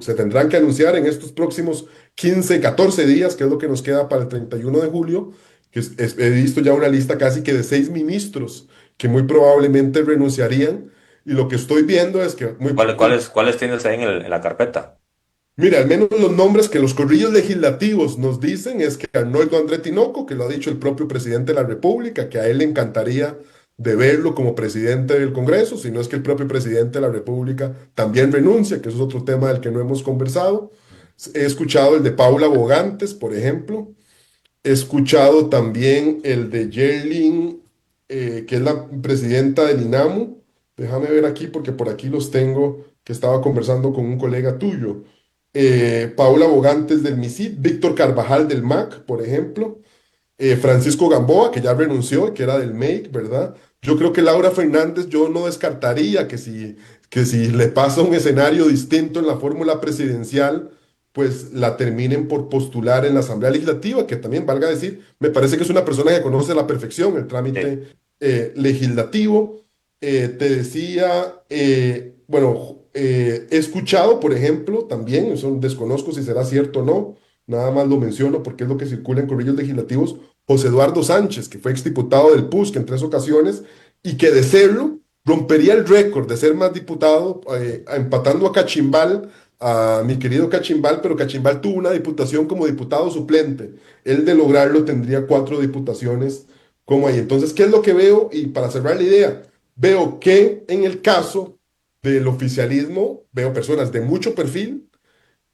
S4: se tendrán que anunciar en estos próximos 15 14 días, que es lo que nos queda para el 31 de julio, he visto ya una lista casi que de 6 ministros que muy probablemente renunciarían. Y lo que estoy viendo es que
S3: ¿Cuáles tienes ahí en la carpeta?
S4: mira, al menos los nombres que los corrillos legislativos nos dicen es que Arnoldo André Tinoco, que lo ha dicho el propio presidente de la República, que a él le encantaría de verlo como presidente del Congreso, si no es que el propio presidente de la República también renuncia, que eso es otro tema del que no hemos conversado. He escuchado el de Paula Bogantes, por ejemplo. He escuchado también el de Yerlin, que es la presidenta del INAMU. Déjame ver aquí porque por aquí los tengo, que estaba conversando con un colega tuyo. Paula Bogantes del MISID, Víctor Carvajal del MAC, por ejemplo. Francisco Gamboa, que ya renunció, que era del MEIC, ¿verdad? Yo creo que Laura Fernández, yo no descartaría que si le pasa un escenario distinto en la fórmula presidencial, pues la terminen por postular en la Asamblea Legislativa, que también, valga decir, me parece que es una persona que conoce a la perfección el
S3: Sí.
S4: trámite legislativo. Te decía, bueno, he escuchado, por ejemplo, también, eso desconozco si será cierto o no, nada más lo menciono porque es lo que circula en corrillos legislativos, José Eduardo Sánchez, que fue exdiputado del PUSC en 3 ocasiones y que de serlo rompería el récord de ser más diputado, empatando a Cachimbal, a mi querido Cachimbal, pero Cachimbal tuvo una diputación como diputado suplente. Él de lograrlo tendría 4 diputaciones como ahí. Entonces, ¿qué es lo que veo? Y para cerrar la idea, veo que en el caso del oficialismo, veo personas de mucho perfil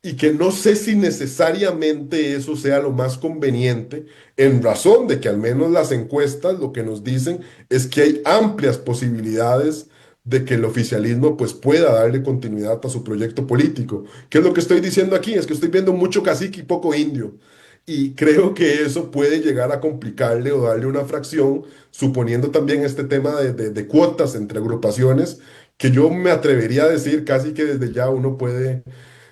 S4: y que no sé si necesariamente eso sea lo más conveniente, en razón de que al menos las encuestas lo que nos dicen es que hay amplias posibilidades de que el oficialismo pues pueda darle continuidad a su proyecto político. ¿Qué es lo que estoy diciendo aquí? Es que estoy viendo mucho cacique y poco indio. Y creo que eso puede llegar a complicarle o darle una fracción, suponiendo también este tema de cuotas entre agrupaciones, que yo me atrevería a decir casi que desde ya uno puede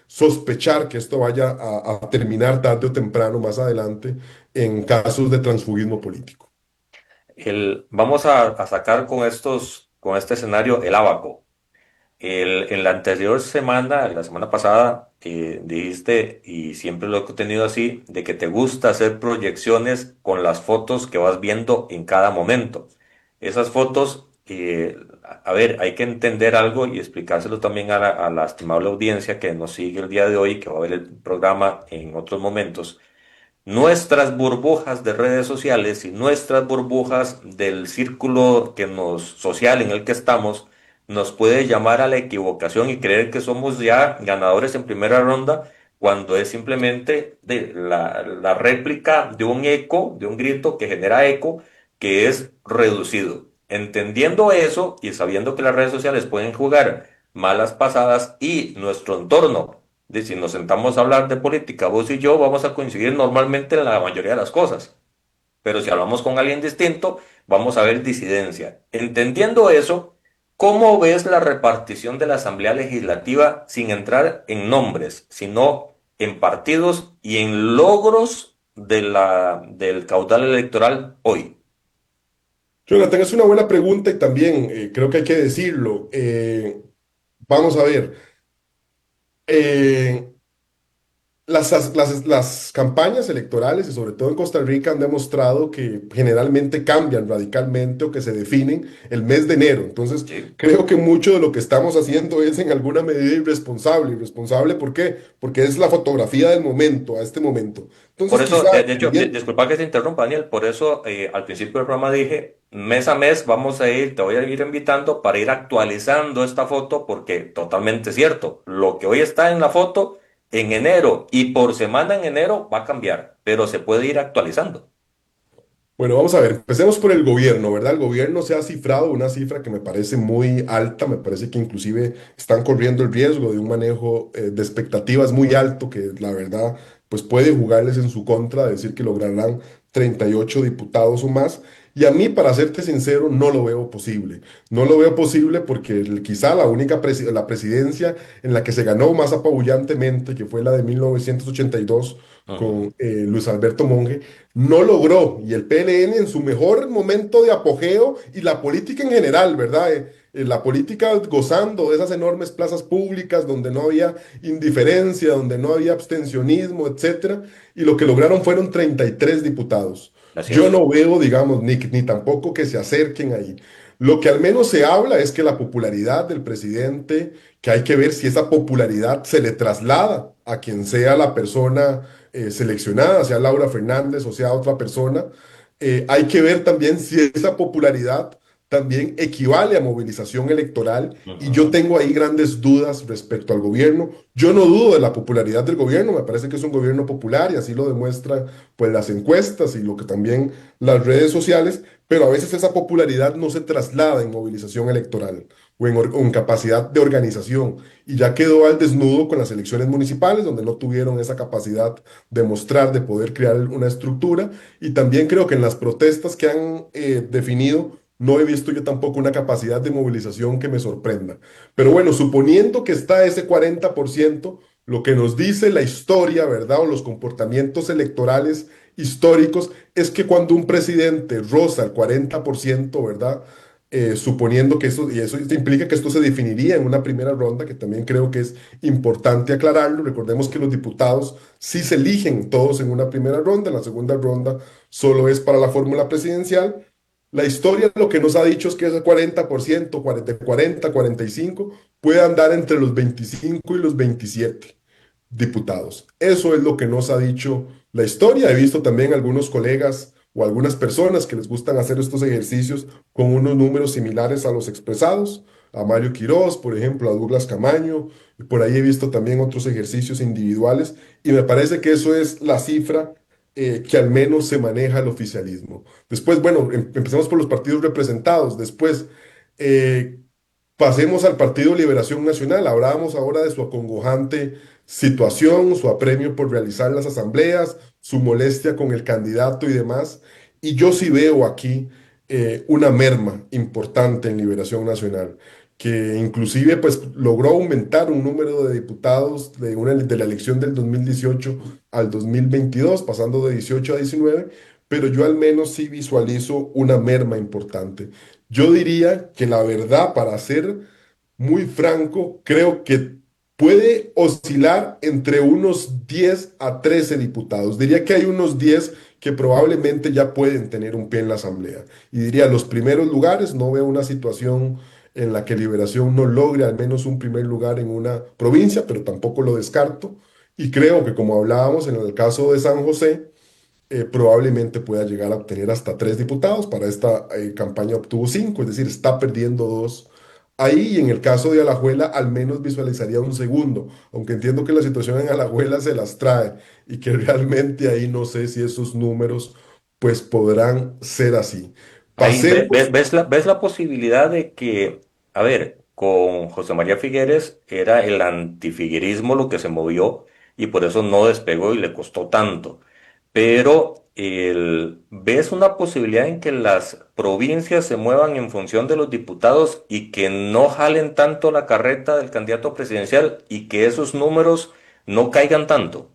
S4: sospechar que esto vaya a terminar tarde o temprano más adelante en casos de transfugismo político.
S3: Vamos a sacar con este escenario el ábaco. En la anterior semana, la semana pasada, dijiste, y siempre lo he tenido así, de que te gusta hacer proyecciones con las fotos que vas viendo en cada momento. Esas fotos, a ver, hay que entender algo y explicárselo también a la estimable audiencia que nos sigue el día de hoy, que va a ver el programa en otros momentos. Nuestras burbujas de redes sociales y nuestras burbujas del círculo social en el que estamos nos puede llamar a la equivocación y creer que somos ya ganadores en primera ronda cuando es simplemente la réplica de un eco, de un grito que genera eco que es reducido. Entendiendo eso y sabiendo que las redes sociales pueden jugar malas pasadas y nuestro entorno si nos sentamos a hablar de política, vos y yo vamos a coincidir normalmente en la mayoría de las cosas. Pero si hablamos con alguien distinto, vamos a ver disidencia. Entendiendo eso, ¿Cómo ves la repartición de la Asamblea Legislativa sin entrar en nombres, sino en partidos y en logros del caudal electoral hoy?
S4: Jonathan, es una buena pregunta y también creo que hay que decirlo. Vamos a ver. eh, las campañas electorales, y sobre todo en Costa Rica, han demostrado que generalmente cambian radicalmente o que se definen el mes de enero. Entonces,
S3: Sí.
S4: creo que mucho de lo que estamos haciendo es en alguna medida irresponsable. ¿Irresponsable por qué? Porque es la fotografía del momento, a este momento.
S3: Por
S4: Entonces,
S3: eso,
S4: quizá,
S3: de hecho, disculpa que te interrumpa, Daniel, por eso al principio del programa dije, mes a mes vamos a ir, te voy a ir invitando para ir actualizando esta foto, porque totalmente cierto, lo que hoy está en la foto, en enero y por semana en enero va a cambiar, pero se puede ir actualizando.
S4: bueno, vamos a ver, empecemos por el gobierno, ¿verdad? El gobierno se ha cifrado una cifra que me parece muy alta, me parece que inclusive están corriendo el riesgo de un manejo de expectativas muy alto, que la verdad, pues puede jugarles en su contra, decir que lograrán 38 diputados o más. Y a mí, para serte sincero, no lo veo posible. No lo veo posible porque quizá la única la presidencia en la que se ganó más apabullantemente, que fue la de 1982
S3: Ujú.
S4: con Luis Alberto Monge, no logró, y el PLN en su mejor momento de apogeo y la política en general, ¿verdad? La política gozando de esas enormes plazas públicas donde no había indiferencia, donde no había abstencionismo, etcétera, y lo que lograron fueron 33 diputados.
S3: Así
S4: Yo
S3: es.
S4: no veo, digamos, ni tampoco que se acerquen ahí. Lo que al menos se habla es que la popularidad del presidente, que hay que ver si esa popularidad se le traslada a quien sea la persona seleccionada, sea Laura Fernández o sea otra persona. Hay que ver también si esa popularidad también equivale a movilización electoral y yo
S3: Ujú.
S4: tengo ahí grandes dudas respecto al gobierno. Yo no dudo de la popularidad del gobierno, me parece que es un gobierno popular y así lo demuestran pues las encuestas y lo que también las redes sociales, pero a veces esa popularidad no se traslada en movilización electoral o en capacidad de organización y ya quedó al desnudo con las elecciones municipales donde no tuvieron esa capacidad de mostrar, de poder crear una estructura. Y también creo que en las protestas que han definido, no he visto yo tampoco una capacidad de movilización que me sorprenda. Pero bueno, suponiendo que está ese 40%, lo que nos dice la historia, ¿verdad? O los comportamientos electorales históricos, es que cuando un presidente roza el 40%, ¿verdad? Suponiendo que eso, y eso implica que esto se definiría en una primera ronda, que también creo que es importante aclararlo. Recordemos que los diputados sí se eligen todos en una primera ronda, en la segunda ronda solo es para la fórmula presidencial. La historia lo que nos ha dicho es que ese 40%, 40, 45, puede andar entre los 25 y los 27 diputados. Eso es lo que nos ha dicho la historia. He visto también algunos colegas o algunas personas que les gustan hacer estos ejercicios con unos números similares a los expresados, a Mario Quirós, por ejemplo, a Douglas Camaño, y por ahí he visto también otros ejercicios individuales, y me parece que eso es la cifra que al menos se maneja el oficialismo. Después, bueno, empecemos por los partidos representados. Después, eh, pasemos al Partido Liberación Nacional. Hablábamos ahora de su acongojante situación, su apremio por realizar las asambleas, su molestia con el candidato y demás. Y yo sí veo aquí una merma importante en Liberación Nacional, que inclusive pues logró aumentar un número de diputados de la elección del 2018 al 2022, pasando de 18 a 19, pero yo al menos sí visualizo una merma importante. Yo diría que la verdad, para ser muy franco, creo que puede oscilar entre unos 10 a 13 diputados. Diría que hay unos 10 que probablemente ya pueden tener un pie en la asamblea. Y diría, los primeros lugares, no veo una situación en la que Liberación no logre al menos un primer lugar en una provincia, pero tampoco lo descarto. Y creo que como hablábamos en el caso de San José, probablemente pueda llegar a obtener hasta 3 diputados. Para esta campaña obtuvo 5, es decir, está perdiendo 2. Ahí, en el caso de Alajuela, al menos visualizaría un segundo, aunque entiendo que la situación en Alajuela se las trae y que realmente ahí no sé si esos números pues podrán ser así.
S3: Ahí
S4: Pasemos.
S3: ves la posibilidad de que, a ver, con José María Figueres era el antifiguerismo lo que se movió y por eso no despegó y le costó tanto. Pero ¿ves una posibilidad en que las provincias se muevan en función de los diputados y que no jalen tanto la carreta del candidato presidencial y que esos números no caigan tanto?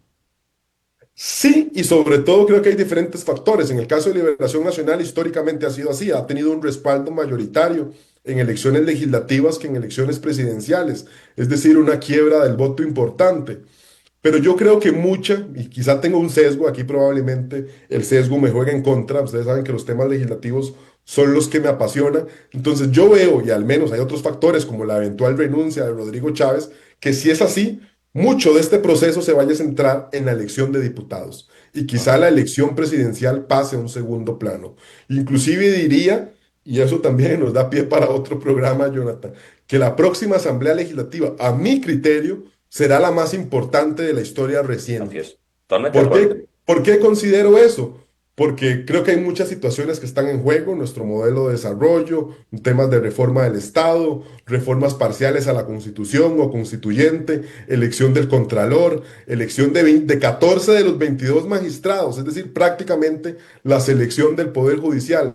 S4: Sí, y sobre todo creo que hay diferentes factores. En el caso de Liberación Nacional, históricamente ha sido así, ha tenido un respaldo mayoritario en elecciones legislativas que en elecciones presidenciales, es decir, una quiebra del voto importante. Pero yo creo que mucha, y quizá tengo un sesgo, aquí probablemente el sesgo me juega en contra, ustedes saben que los temas legislativos son los que me apasionan, entonces yo veo, y al menos hay otros factores como la eventual renuncia de Rodrigo Chávez, que si es así, mucho de este proceso se vaya a centrar en la elección de diputados, y quizá la elección presidencial pase a un segundo plano. Inclusive diría, y eso también nos da pie para otro programa, Jonathan, que la próxima Asamblea Legislativa, a mi criterio, será la más importante de la historia
S3: Así
S4: reciente.
S3: es, totalmente de
S4: ¿Por
S3: acuerdo.
S4: qué? ¿Por qué considero eso? Porque creo que hay muchas situaciones que están en juego, nuestro modelo de desarrollo, temas de reforma del Estado, reformas parciales a la Constitución o constituyente, elección del Contralor, elección de 14 de los 22 magistrados, es decir, prácticamente la selección del Poder Judicial.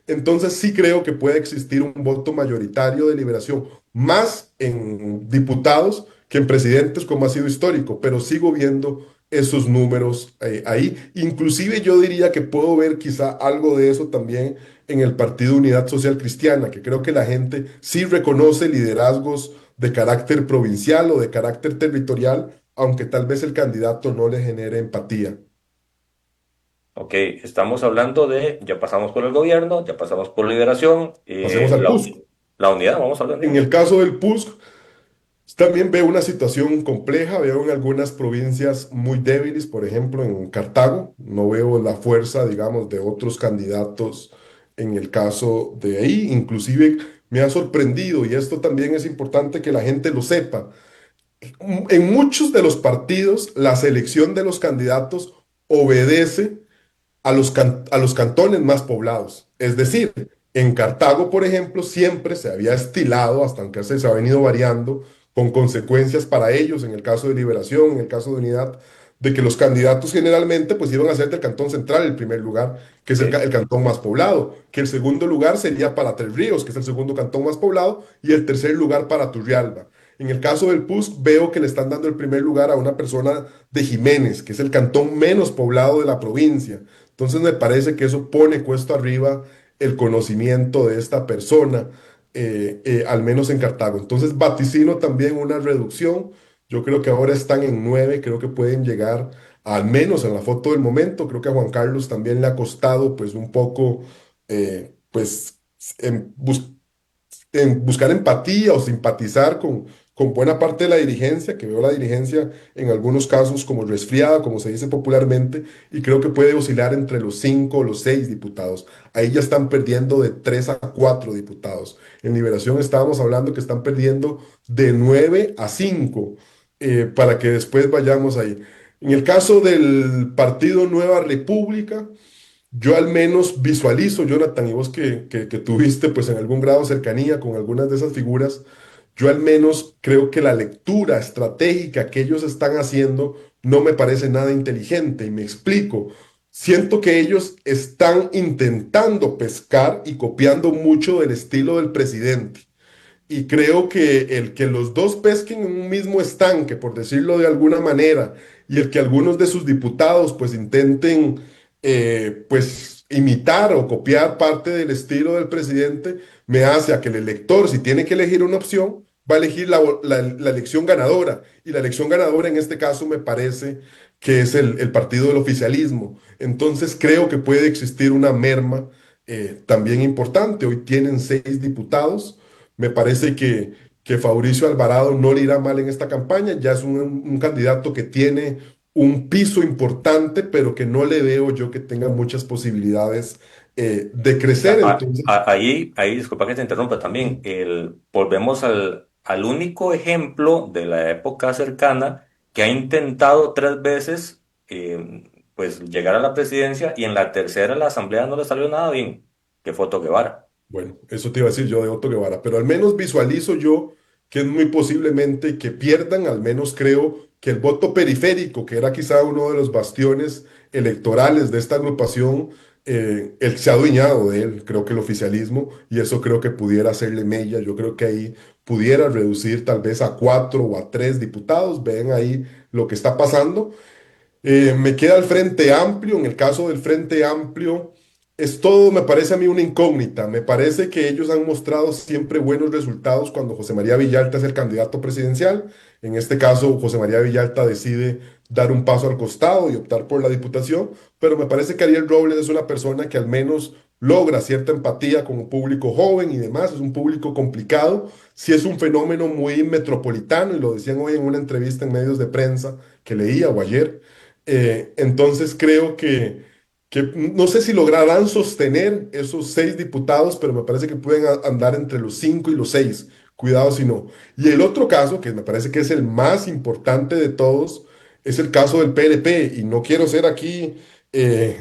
S4: Entonces sí creo que puede existir un voto mayoritario de liberación, más en diputados que en presidentes como ha sido histórico, pero sigo viendo esos números ahí. Inclusive yo diría que puedo ver quizá algo de eso también en el Partido Unidad Social Cristiana, que creo que la gente sí reconoce liderazgos de carácter provincial o de carácter territorial, aunque tal vez el candidato no le genere empatía.
S3: Ok, estamos hablando de, ya pasamos por el gobierno, ya pasamos por liberación,
S4: Pasemos al PUSC.
S3: la unidad, vamos a hablar de
S4: En
S3: ella.
S4: el caso del PUSC, también veo una situación compleja, veo en algunas provincias muy débiles, por ejemplo en Cartago, no veo la fuerza, digamos, de otros candidatos en el caso de ahí, inclusive me ha sorprendido, y esto también es importante que la gente lo sepa, en muchos de los partidos la selección de los candidatos obedece a los cantones más poblados. Es decir, en Cartago, por ejemplo, siempre se había estilado, hasta aunque se ha venido variando, con consecuencias para ellos, en el caso de Liberación, en el caso de Unidad, de que los candidatos generalmente pues iban a ser del Cantón Central el primer lugar, que es
S3: Ok.
S4: el cantón más poblado, que el segundo lugar sería para Tres Ríos, que es el segundo cantón más poblado, y el tercer lugar para Turrialba. En el caso del PUSC, veo que le están dando el primer lugar a una persona de Jiménez, que es el cantón menos poblado de la provincia. Entonces me parece que eso pone cuesta arriba el conocimiento de esta persona, al menos en Cartago. Entonces vaticino también una reducción. Yo creo que ahora están en 9, creo que pueden llegar al menos en la foto del momento. Creo que a Juan Carlos también le ha costado pues un poco pues en buscar empatía o simpatizar con buena parte de la dirigencia, que veo la dirigencia en algunos casos como resfriada, como se dice popularmente, y creo que puede oscilar entre los 5 o los 6 diputados. Ahí ya están perdiendo de 3 a 4 diputados. En Liberación estábamos hablando que están perdiendo de 9 a 5, para que después vayamos ahí. En el caso del Partido Nueva República, yo al menos visualizo, Jonathan, y vos que tuviste pues en algún grado cercanía con algunas de esas figuras, yo al menos creo que la lectura estratégica que ellos están haciendo no me parece nada inteligente y me explico. Siento que ellos están intentando pescar y copiando mucho del estilo del presidente. Y creo que el que los dos pesquen en un mismo estanque, por decirlo de alguna manera, y el que algunos de sus diputados pues intenten pues imitar o copiar parte del estilo del presidente, me hace a que el elector, si tiene que elegir una opción, va a elegir la elección ganadora. Y la elección ganadora en este caso me parece que es el partido del oficialismo. Entonces creo que puede existir una merma también importante. Hoy tienen 6 diputados. Me parece que Fabricio Alvarado no le irá mal en esta campaña, ya es un candidato que tiene un piso importante, pero que no le veo yo que tenga muchas posibilidades de crecer. Entonces,
S3: Ahí, disculpa que te interrumpa también, volvemos al único ejemplo de la época cercana que ha intentado 3 veces pues llegar a la presidencia y en la tercera la asamblea no le salió nada bien, que fue Otto Guevara.
S4: bueno, eso te iba a decir yo de Otto Guevara, pero al menos visualizo yo que es muy posiblemente que pierdan, al menos creo que el voto periférico, que era quizá uno de los bastiones electorales de esta agrupación, él se ha adueñado de él, creo que el oficialismo, y eso creo que pudiera hacerle mella. Yo creo que ahí pudiera reducir tal vez a 4 o a 3 diputados. Ven ahí lo que está pasando. Me queda el Frente Amplio. En el caso del Frente Amplio, es todo, me parece a mí una incógnita. Me parece que ellos han mostrado siempre buenos resultados cuando José María Villalta es el candidato presidencial. En este caso, José María Villalta decide dar un paso al costado y optar por la diputación, pero me parece que Ariel Robles es una persona que al menos logra cierta empatía con un público joven y demás. Es un público complicado. Sí es un fenómeno muy metropolitano, y lo decían hoy en una entrevista en medios de prensa que leía o ayer. Entonces creo que no sé si lograrán sostener esos 6 diputados, pero me parece que pueden andar entre los 5 y los 6. Cuidado si no. Y el otro caso, que me parece que es el más importante de todos, es el caso del PLP. Y no quiero ser aquí eh,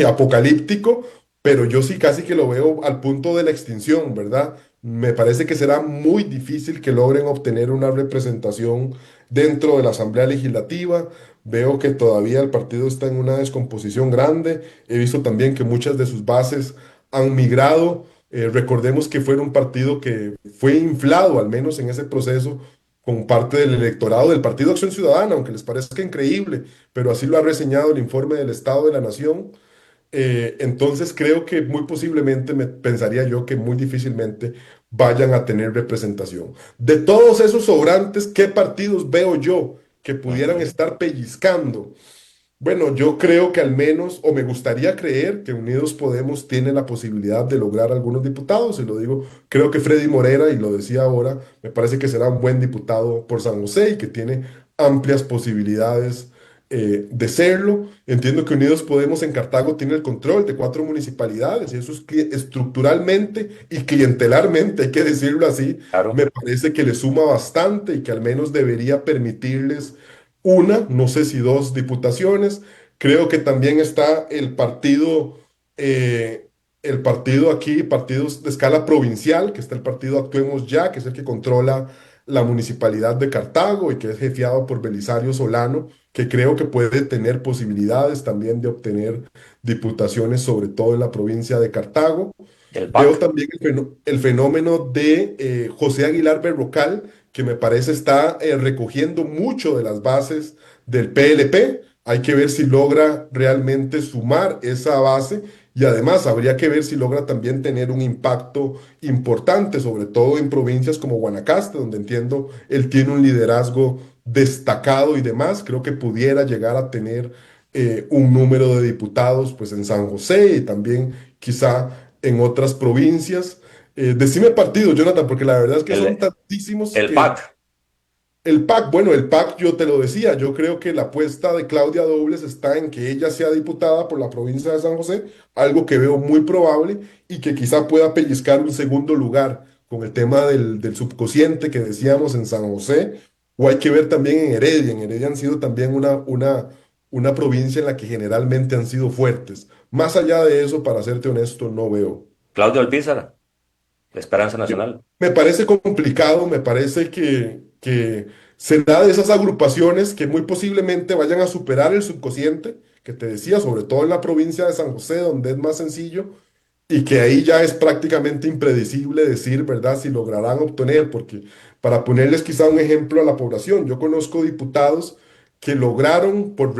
S4: apocalíptico, pero yo sí casi que lo veo al punto de la extinción, ¿verdad? Me parece que será muy difícil que logren obtener una representación dentro de la Asamblea Legislativa. Veo que todavía el partido está en una descomposición grande. He visto también que muchas de sus bases han migrado. Recordemos que fue un partido que fue inflado, al menos en ese proceso, con parte del electorado del Partido Acción Ciudadana, aunque les parezca increíble, pero así lo ha reseñado el informe del Estado de la Nación. Entonces creo que muy posiblemente, pensaría yo que muy difícilmente vayan a tener representación. De todos esos sobrantes, ¿qué partidos veo yo que pudieran
S3: Ujú.
S4: estar pellizcando? Bueno, yo creo que al menos, o me gustaría creer que Unidos Podemos tiene la posibilidad de lograr algunos diputados, y lo digo, creo que Freddy Morera, y lo decía ahora, me parece que será un buen diputado por San José y que tiene amplias posibilidades de serlo. Entiendo que Unidos Podemos en Cartago tiene el control de 4 municipalidades, y eso es estructuralmente y clientelarmente, hay que decirlo así,
S3: Claro.
S4: me parece que le suma bastante y que al menos debería permitirles una, no sé si 2 diputaciones. Creo que también está el partido aquí, partidos de escala provincial, que está el partido Actuemos Ya, que es el que controla la municipalidad de Cartago y que es jefiado por Belisario Solano, que creo que puede tener posibilidades también de obtener diputaciones, sobre todo en la provincia de Cartago.
S3: El
S4: Veo
S3: PAC.
S4: también el fenómeno de José Aguilar Berrocal, que me parece está recogiendo mucho de las bases del PLP. Hay que ver si logra realmente sumar esa base, y además habría que ver si logra también tener un impacto importante, sobre todo en provincias como Guanacaste, donde entiendo él tiene un liderazgo destacado y demás. Creo que pudiera llegar a tener un número de diputados pues en San José y también quizá en otras provincias. Decime partido, Jonathan, porque la verdad es que son
S3: El,
S4: tantísimos
S3: el
S4: que
S3: PAC.
S4: el PAC, bueno, el PAC yo te lo decía, yo creo que la apuesta de Claudia Dobles está en que ella sea diputada por la provincia de San José, algo que veo muy probable y que quizá pueda pellizcar un segundo lugar con el tema del subcociente que decíamos en San José, o hay que ver también en Heredia. En Heredia han sido también una provincia en la que generalmente han sido fuertes. Más allá de eso, para serte honesto, no veo.
S3: Claudio Alpizar, de Esperanza Nacional.
S4: Me parece complicado, me parece que será de esas agrupaciones que muy posiblemente vayan a superar el subcociente, que te decía, sobre todo en la provincia de San José, donde es más sencillo, y que ahí ya es prácticamente impredecible decir, ¿verdad?, si lograrán obtener, porque para ponerles quizá un ejemplo a la población, yo conozco diputados que lograron por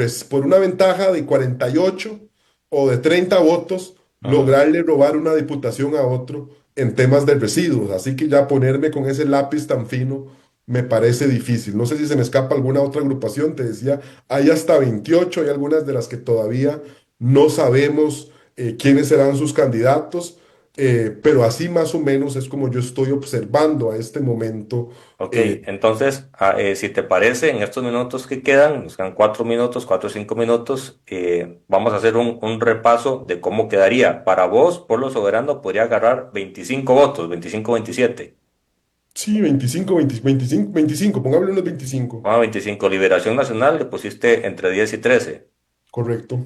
S4: una ventaja de 48 o de 30 votos,
S3: Ujú.
S4: lograrle robar una diputación a otro en temas de residuos. Así que ya ponerme con ese lápiz tan fino me parece difícil. No sé si se me escapa alguna otra agrupación, te decía, hay hasta 28, hay algunas de las que todavía no sabemos quiénes serán sus candidatos, pero así más o menos es como yo estoy observando a este momento.
S3: Ok,
S4: eh,
S3: entonces, si te parece, en estos minutos que quedan, nos quedan 4 minutos, 4 o 5 minutos, vamos a hacer un repaso de cómo quedaría. Para vos, Pueblo Soberano podría agarrar 25 votos, 25-27.
S4: sí, 25, 20, 25, 25, pongámosle unos 25.
S3: 25. Liberación Nacional le pusiste entre 10 y 13.
S4: Correcto.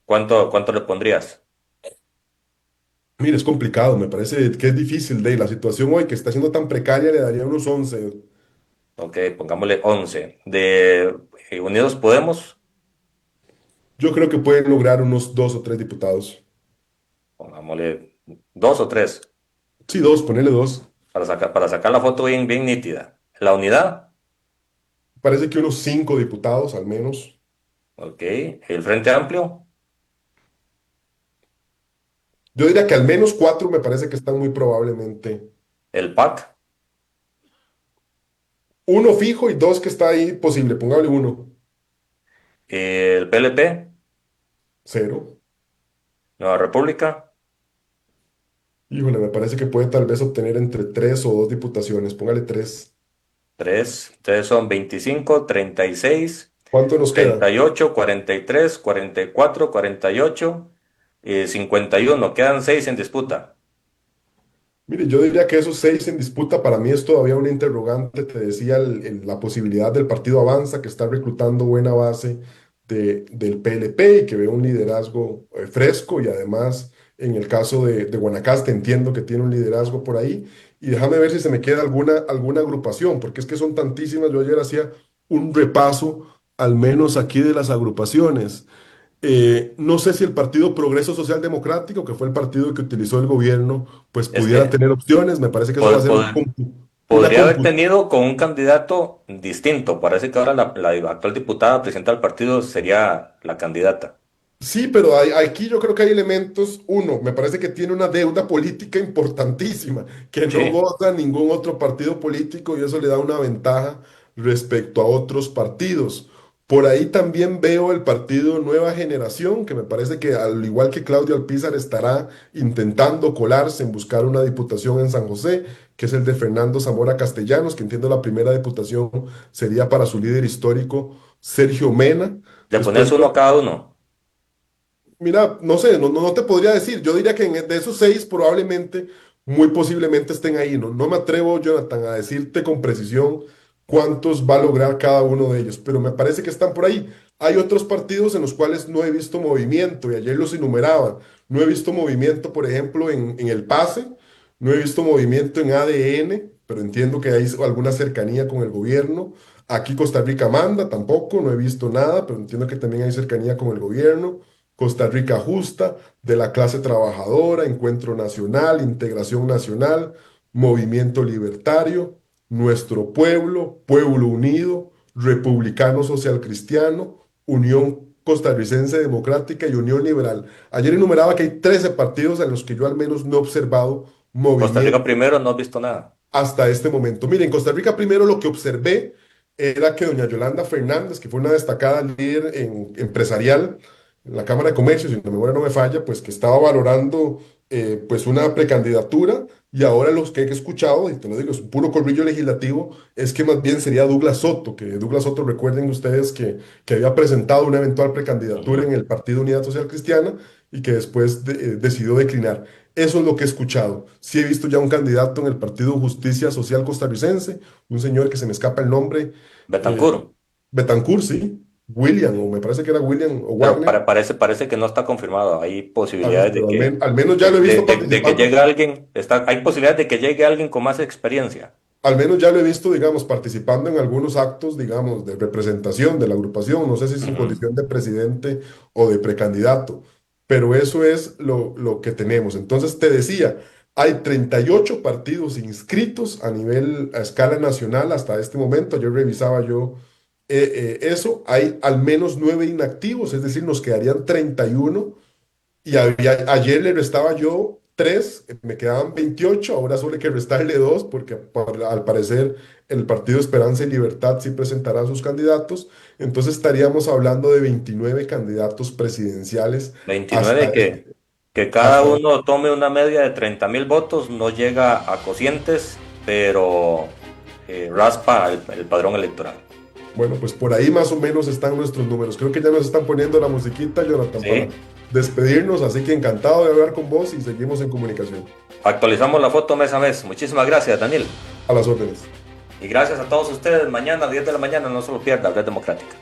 S3: ¿Cuánto le pondrías?
S4: Mire, es complicado, me parece que es difícil de la situación hoy que está siendo tan precaria, le daría unos 11.
S3: Ok, pongámosle 11. De Unidos Podemos.
S4: Yo creo que pueden lograr unos 2 o 3 diputados.
S3: Pongámosle 2 o 3
S4: Sí, dos, ponerle dos.
S3: para sacar la foto bien, bien nítida. La unidad,
S4: Parece que unos 5 diputados al menos.
S3: ok. El Frente Amplio,
S4: Yo diría que al menos 4 me parece que están muy probablemente.
S3: el PAC,
S4: Uno fijo y dos que está ahí posible. Póngale uno.
S3: el PLP,
S4: Cero.
S3: Nueva República,
S4: Híjole, me parece que puede tal vez obtener entre 3 o 2 diputaciones. Póngale tres.
S3: 3. Ustedes son 25, 36,
S4: ¿Cuánto nos queda?
S3: 38, 43, 44, 48 y 51. Quedan 6 en disputa.
S4: Mire, yo diría que esos 6 en disputa para mí es todavía una interrogante. Te decía la posibilidad del partido Avanza, que está reclutando buena base del PLP y que ve un liderazgo fresco y además en el caso de Guanacaste entiendo que tiene un liderazgo por ahí. Y déjame ver si se me queda alguna agrupación, porque es que son tantísimas. Yo ayer hacía un repaso, al menos aquí de las agrupaciones. No sé si el Partido Progreso Social Democrático, que fue el partido que utilizó el gobierno, pues
S3: Es
S4: pudiera
S3: que
S4: tener opciones. Me parece que eso va a
S3: pod-
S4: ser
S3: pod-
S4: una
S3: podría haber
S4: compu.
S3: tenido con un candidato distinto. Parece que ahora la actual diputada presidenta del partido sería la candidata.
S4: Sí, pero aquí yo creo que hay elementos. Uno, me parece que tiene una deuda política importantísima, que no
S3: Sí,
S4: goza ningún otro partido político y eso le da una ventaja respecto a otros partidos. Por ahí también veo el partido Nueva Generación, que me parece que al igual que Claudio Alpizar estará intentando colarse en buscar una diputación en San José, que es el de Fernando Zamora Castellanos, que entiendo la primera diputación sería para su líder histórico, Sergio Mena.
S3: le
S4: Después
S3: pones uno a cada uno.
S4: mira, no sé, no te podría decir. Yo diría que de esos 6 probablemente, muy posiblemente estén ahí. No me atrevo, Jonathan, a decirte con precisión cuántos va a lograr cada uno de ellos, pero me parece que están por ahí. Hay otros partidos en los cuales no he visto movimiento y ayer los enumeraba. No he visto movimiento, por ejemplo, en el PASE, no he visto movimiento en ADN, pero entiendo que hay alguna cercanía con el gobierno. Aquí Costa Rica manda, tampoco, no he visto nada, pero entiendo que también hay cercanía con el gobierno. Costa Rica Justa, de la clase trabajadora, Encuentro Nacional, Integración Nacional, Movimiento Libertario, Nuestro Pueblo, Pueblo Unido, Republicano Social Cristiano, Unión Costarricense Democrática y Unión Liberal. Ayer enumeraba que hay 13 partidos en los que yo al menos no he observado
S3: Costa Rica
S4: movimiento
S3: primero, no has visto nada.
S4: hasta este momento. Miren, en Costa Rica primero lo que observé era que doña Yolanda Fernández, que fue una destacada líder empresarial en la Cámara de Comercio, si mi memoria no me falla, pues que estaba valorando pues una precandidatura y ahora los que he escuchado, y te lo digo, es un puro corrillo legislativo, es que más bien sería Douglas Soto, que Douglas Soto recuerden ustedes que había presentado una eventual precandidatura en
S3: Ujú.
S4: el Partido Unidad Social Cristiana y que después decidió declinar. Eso es lo que he escuchado. Sí he visto ya un candidato en el Partido Justicia Social Costarricense, un señor que se me escapa el nombre, eh,
S3: Betancur.
S4: Betancourt, sí, William, o me parece que era William o
S3: Pero
S4: Wagner,
S3: parece que no está confirmado. Hay posibilidades de
S4: pero
S3: que,
S4: al menos ya
S3: de,
S4: lo he
S3: de-
S4: visto
S3: de- de que
S4: participando,
S3: llegue alguien. Hay posibilidades de que llegue alguien con más experiencia.
S4: al menos ya lo he visto, digamos, participando en algunos actos, digamos, de representación de la agrupación, no sé si es en
S3: Ujú.
S4: condición de presidente o de precandidato, pero eso es lo que tenemos. Entonces te decía, hay 38 partidos inscritos a escala nacional hasta este momento. Yo revisaba eso, hay al menos 9 inactivos, es decir, nos quedarían 31 y ayer le restaba yo 3, me quedaban 28, ahora solo hay que restarle 2 porque al parecer el Partido Esperanza y Libertad sí presentará sus candidatos, entonces estaríamos hablando de 29 candidatos presidenciales
S3: 29
S4: hasta,
S3: que cada
S4: hasta
S3: uno tome una media de 30.000 votos, no llega a cocientes, pero raspa el padrón electoral.
S4: bueno, pues por ahí más o menos están nuestros números. Creo que ya nos están poniendo la musiquita, Jonathan, para
S3: ¿Sí?
S4: despedirnos, así que encantado de hablar con vos y seguimos en comunicación.
S3: Actualizamos la foto mes a mes. Muchísimas gracias, Daniel.
S4: A las órdenes.
S3: Y gracias a todos ustedes. Mañana a 10 de la mañana no se lo pierda, Red Democrática.